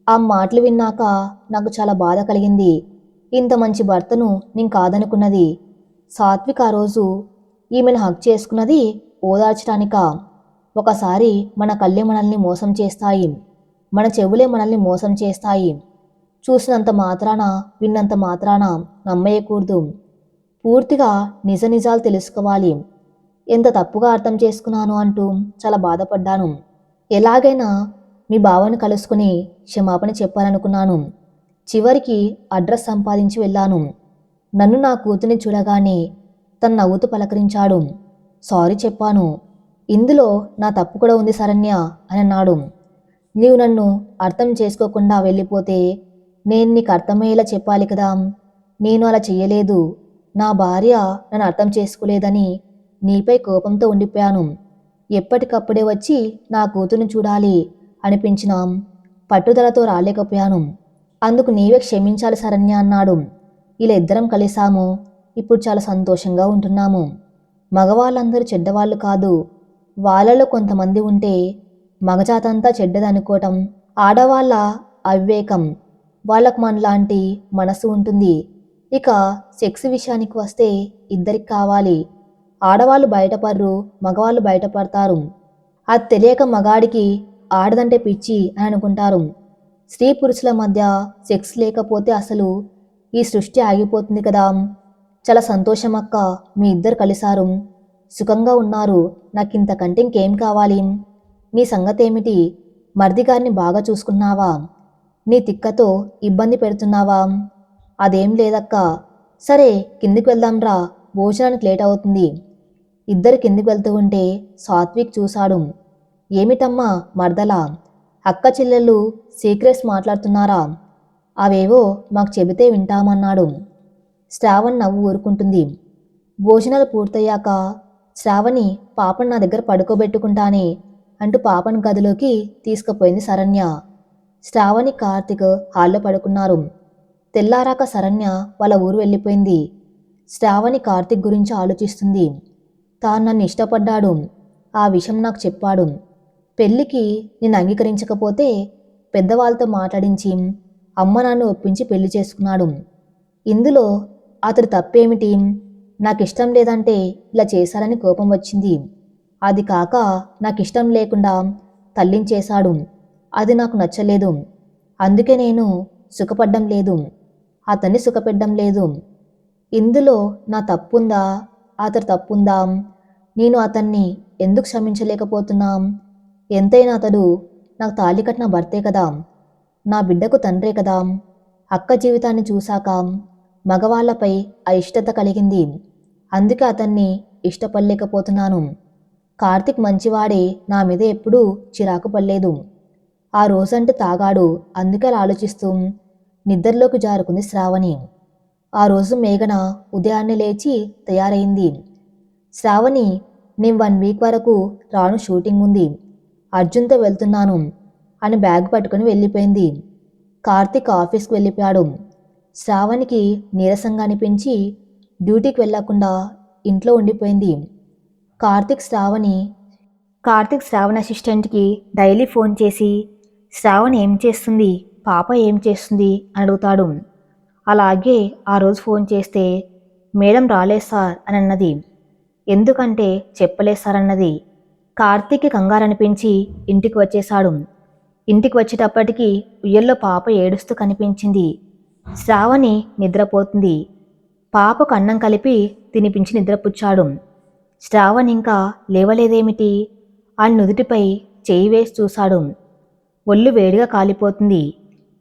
ఆ మాటలు విన్నాక నాకు చాలా బాధ కలిగింది. ఇంత మంచి భర్తను నేను కాదనుకున్నది. సాత్విక్ ఆ రోజు ఈమెను హక్ చేసుకున్నది ఓదార్చడానికా? ఒకసారి మన కళ్ళే మనల్ని మోసం చేస్తాయి, మన చెవులే మనల్ని మోసం చేస్తాయి. చూసినంత మాత్రాన, విన్నంత మాత్రాన నమ్మేయకూడదు. పూర్తిగా నిజ నిజాలు తెలుసుకోవాలి. ఎంత తప్పుగా అర్థం చేసుకున్నాను అంటూ చాలా బాధపడ్డాను. ఎలాగైనా మీ బావని కలుసుకుని క్షమాపణ చెప్పాలనుకున్నాను. చివరికి అడ్రస్ సంపాదించి వెళ్ళాను. నన్ను నా కూతుర్ని చూడగానే తను నవ్వుతూ పలకరించాడు. సారీ చెప్పాను. ఇందులో నా తప్పు కూడా ఉంది శరణ్య అని అన్నాడు. నీవు నన్ను అర్థం చేసుకోకుండా వెళ్ళిపోతే నేను నీకు అర్థమయ్యేలా చెప్పాలి కదా. నేను అలా చెయ్యలేదు. నా భార్య నన్ను అర్థం చేసుకోలేదని నీపై కోపంతో ఉండిపోయాను. ఎప్పటికప్పుడే వచ్చి నా కూతుర్ని చూడాలి అనిపించిన పట్టుదలతో రాలేకపోయాను. అందుకు నీవే క్షమించాలి శరణ్య అన్నాడు. ఇలా ఇద్దరం కలిసాము. ఇప్పుడు చాలా సంతోషంగా ఉంటున్నాము. మగవాళ్ళందరూ చెడ్డవాళ్ళు కాదు. వాళ్ళలో కొంతమంది ఉంటే మగజాతంతా చెడ్డదనుకోవటం ఆడవాళ్ళ అవివేకం. వాళ్ళకు మనలాంటి మనసు ఉంటుంది. ఇక సెక్స్ విషయానికి వస్తే ఇద్దరికి కావాలి. ఆడవాళ్ళు బయటపడరు, మగవాళ్ళు బయటపడతారు. అది తెలియక మగాడికి ఆడదంటే పిచ్చి అని అనుకుంటారు. స్త్రీ పురుషుల మధ్య సెక్స్ లేకపోతే అసలు ఈ సృష్టి ఆగిపోతుంది కదా. చాలా సంతోషం అక్క, మీ ఇద్దరు కలిశారు, సుఖంగా ఉన్నారు. నాకు ఇంతకంటే ఇంకేం కావాలి. నీ సంగతి ఏమిటి? మర్ది గారిని బాగా చూసుకున్నావా? నీ తిక్కతో ఇబ్బంది పెడుతున్నావా? అదేం లేదక్క. సరే కిందికి వెళ్దాంరా, భోజనానికి లేట్ అవుతుంది. ఇద్దరు కిందికి వెళ్తూ ఉంటే సాత్విక్ చూశాడు. ఏమిటమ్మా మర్దలా, అక్క చెల్లెళ్ళు సీక్రెట్స్ మాట్లాడుతున్నారా? అవేవో మాకు చెబితే వింటామన్నాడు. శ్రావణ్ నవ్వు ఊరుకుంటుంది. భోజనాలు పూర్తయ్యాక శ్రావణి పాపను నా దగ్గర పడుకోబెట్టుకుంటానే అంటూ పాపను గదిలోకి తీసుకుపోయింది శరణ్య. శ్రావణి కార్తిక్ హాల్లో పడుకున్నారు. తెల్లారాక శరణ్య వాళ్ళ ఊరు వెళ్ళిపోయింది. శ్రావణి కార్తిక్ గురించి ఆలోచిస్తుంది. తాను నన్ను ఇష్టపడ్డాడు, ఆ విషయం నాకు చెప్పాడు. పెళ్లికి నేను అంగీకరించకపోతే పెద్దవాళ్ళతో మాట్లాడించి అమ్మ నాన్న ఒప్పించి పెళ్లి చేసుకున్నాడు. ఇందులో అతడు తప్పేమిటి? నాకు ఇష్టం లేదంటే ఇలా చేశారని కోపం వచ్చింది. అది కాక నాకు ఇష్టం లేకుండా తల్లించేశాడు. అది నాకు నచ్చలేదు. అందుకే నేను సుఖపడ్డం లేదు, అతన్ని సుఖపెట్టడం లేదు. ఇందులో నా తప్పుందా, అతడు తప్పుందా? నేను అతన్ని ఎందుకు క్షమించలేకపోతున్నాం? ఎంతైనా అతడు నాకు తాళి కట్టిన భర్తే కదా, నా బిడ్డకు తండ్రే కదా. అక్క జీవితాన్ని చూశాక మగవాళ్లపై అయిష్టత కలిగింది. అందుకే అతన్ని ఇష్టపడలేకపోతున్నాను. కార్తిక్ మంచివాడే, నా మీద ఎప్పుడూ చిరాకు పడలేదు. ఆ రోజంటే తాగాడు, అందుకే అలా ఆలోచిస్తూ నిద్రలోకి జారుకుంది శ్రావణి. ఆ రోజు మేఘన ఉదయాన్నే లేచి తయారైంది. శ్రావణి, నేను 1 వీక్ వరకు రాను, షూటింగ్ ఉంది, అర్జున్తో వెళ్తున్నాను అని బ్యాగ్ పట్టుకుని వెళ్ళిపోయింది. కార్తిక్ ఆఫీస్కి వెళ్ళిపోయాడు. శ్రావణికి నీరసంగా అనిపించి డ్యూటీకి వెళ్లకుండా ఇంట్లో ఉండిపోయింది. కార్తిక్ శ్రావణి అసిస్టెంట్కి డైలీ ఫోన్ చేసి శ్రావణి ఏం చేస్తుంది, పాప ఏం చేస్తుంది అని అడుగుతాడు. అలాగే ఆ రోజు ఫోన్ చేస్తే మేడం రాలేదు సార్ అని అన్నది. ఎందుకంటే చెప్పలేదు సార్ అన్నది. కార్తిక్కి కంగారు అనిపించి ఇంటికి వచ్చేశాడు. ఇంటికి వచ్చేటప్పటికి ఉయ్యల్లో పాప ఏడుస్తూ కనిపించింది. శ్రావణి నిద్రపోతుంది. పాపకు అన్నం కలిపి తినిపించి నిద్రపుచ్చాడు. శ్రావణి ఇంకా లేవలేదేమిటి అని నుదుటిపై చేయి వేసి చూశాడు. ఒళ్ళు వేడిగా కాలిపోతుంది.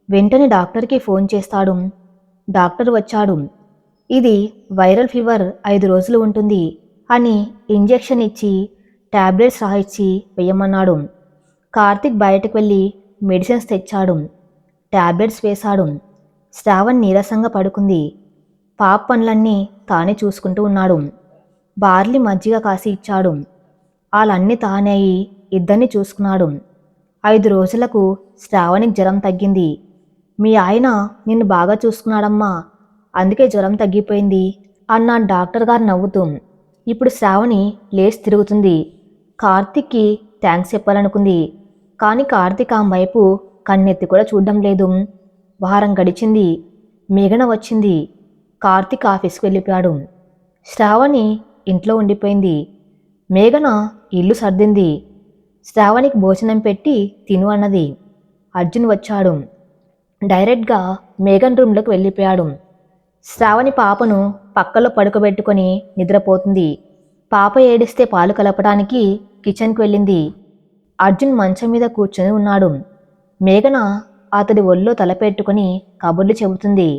వెంటనే డాక్టర్కి ఫోన్ చేస్తాడు. డాక్టర్ వచ్చాడు. ఇది వైరల్ ఫీవర్ 5 రోజులు ఉంటుంది అని ఇంజెక్షన్ ఇచ్చి టాబ్లెట్స్ రాయిచ్చి వేయమన్నాడు. కార్తిక్ బయటకు వెళ్ళి మెడిసిన్స్ తెచ్చాడు. టాబ్లెట్స్ వేశాడు. శ్రావణ్ నీరసంగా పడుకుంది. పాప పనులన్నీ తానే చూసుకుంటూ ఉన్నాడు. బార్లీ మజ్జిగ కాసి ఇచ్చాడు. వాళ్ళన్నీ తానే అయి ఇద్దరిని చూసుకున్నాడు. 5 రోజులకు శ్రావణికి జ్వరం తగ్గింది. మీ ఆయన నిన్ను బాగా చూసుకున్నాడమ్మా, అందుకే జ్వరం తగ్గిపోయింది అన్నాడు డాక్టర్ గారు నవ్వుతూ. ఇప్పుడు శ్రావణి లేచి తిరుగుతుంది. కార్తిక్కి థ్యాంక్స్ చెప్పాలనుకుంది. కానీ కార్తిక్ ఆమె వైపు కన్నెత్తి కూడా చూడడం లేదు. వారం గడిచింది. మేఘన వచ్చింది. కార్తిక్ ఆఫీస్కి వెళ్ళిపోయాడు. శ్రావణి ఇంట్లో ఉండిపోయింది. మేఘన ఇల్లు సర్దింది. శ్రావణికి భోజనం పెట్టి తిను అన్నది. అర్జున్ వచ్చాడు. డైరెక్ట్గా మేఘన్ రూమ్లోకి వెళ్ళిపోయాడు. శ్రావణి పాపను పక్కలో పడుకోబెట్టుకొని నిద్రపోతుంది. పాప ఏడిస్తే పాలు కలపడానికి కిచెన్కి వెళ్ళింది. అర్జున్ మంచం మీద కూర్చొని ఉన్నాడు. మేఘన అతడి ఒళ్ళో తలపెట్టుకుని కబుర్లు చెబుతుంది.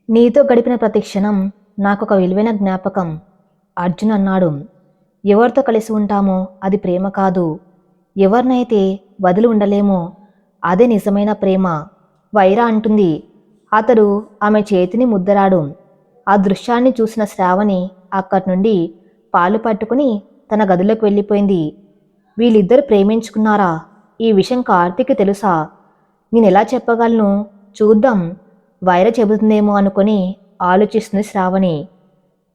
నీతో గడిపిన ప్రతి క్షణం నాకొక విలువైన జ్ఞాపకం, అర్జున్ అన్నాడు. ఎవరితో కలిసి ఉంటామో అది ప్రేమ కాదు, ఎవరినైతే వదిలి ఉండలేమో అదే నిజమైన ప్రేమ, వైరా అంటుంది. అతడు ఆమె చేతిని ముద్దరాడు. ఆ దృశ్యాన్ని చూసిన శ్రావణి అక్కడి నుండి పాలు పట్టుకుని తన గదిలోకి వెళ్ళిపోయింది. వీళ్ళిద్దరు ప్రేమించుకున్నారా? ఈ విషయం కార్తీక్కి తెలుసా? నేనెలా చెప్పగలను? చూద్దాం, వైర చెబుతుందేమో అనుకొని ఆలోచిస్తుంది శ్రావణి.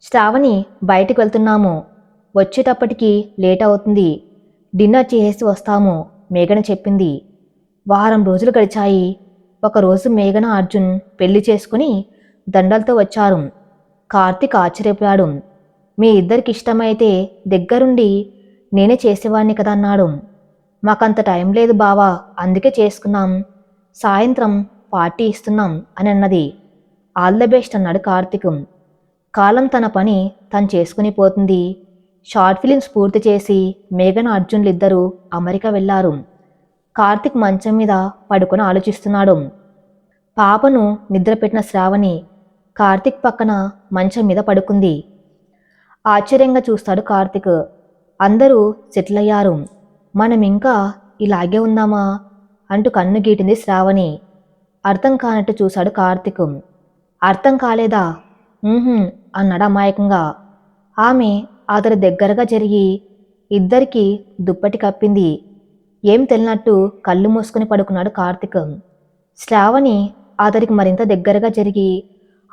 శ్రావణి, బయటికి వెళ్తున్నాము, వచ్చేటప్పటికి లేట్ అవుతుంది, డిన్నర్ చేసి వస్తాము, మేఘన చెప్పింది. వారం రోజులు గడిచాయి. ఒకరోజు మేఘన అర్జున్ పెళ్లి చేసుకుని దండలతో వచ్చారు. కార్తీక్ ఆశ్చర్యపోయాడు. మీ ఇద్దరికి ఇష్టమైతే దగ్గరుండి నేనే చేసేవాడిని కదా అన్నాడు. మాకంత టైం లేదు బావా, అందుకే చేసుకున్నాం, సాయంత్రం పార్టీ ఇస్తున్నాం అని అన్నది. ఆల్ ద బెస్ట్ అన్నాడు కార్తీక్. కాలం తన పని తను చేసుకుని పోతుంది. షార్ట్ ఫిలిమ్స్ పూర్తి చేసి మేఘన అర్జున్లిద్దరూ అమెరికా వెళ్లారు. కార్తీక్ మంచం మీద పడుకొని ఆలోచిస్తున్నాడు. పాపను నిద్రపెట్టిన శ్రావణి కార్తీక్ పక్కన మంచం మీద పడుకుంది. ఆశ్చర్యంగా చూస్తాడు కార్తీక్. అందరూ సెటిల్ అయ్యారు, మనం ఇంకా ఇలాగే ఉందామా అంటూ కన్ను గీటింది శ్రావణి. అర్థం కానట్టు చూశాడు కార్తీక్. అర్థం కాలేదా? అన్నాడు అమాయకంగా. ఆమె అతడి దగ్గరగా జరిగి ఇద్దరికీ దుప్పటి కప్పింది. ఏం తెలియనట్టు కళ్ళు మూసుకుని పడుకున్నాడు కార్తీక్. శ్రావణి అతడికి మరింత దగ్గరగా జరిగి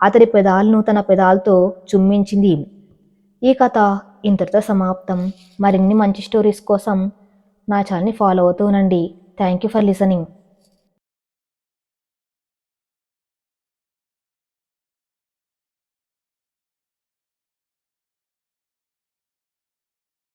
అతడి పెదాలను తన పెదాలతో చుమ్మించింది. ఈ కథ ఇంతటితో సమాప్తం. మరిన్ని మంచి స్టోరీస్ కోసం నా ఛానల్ని ఫాలో అవుతూ ఉండండి. Thank you for listening.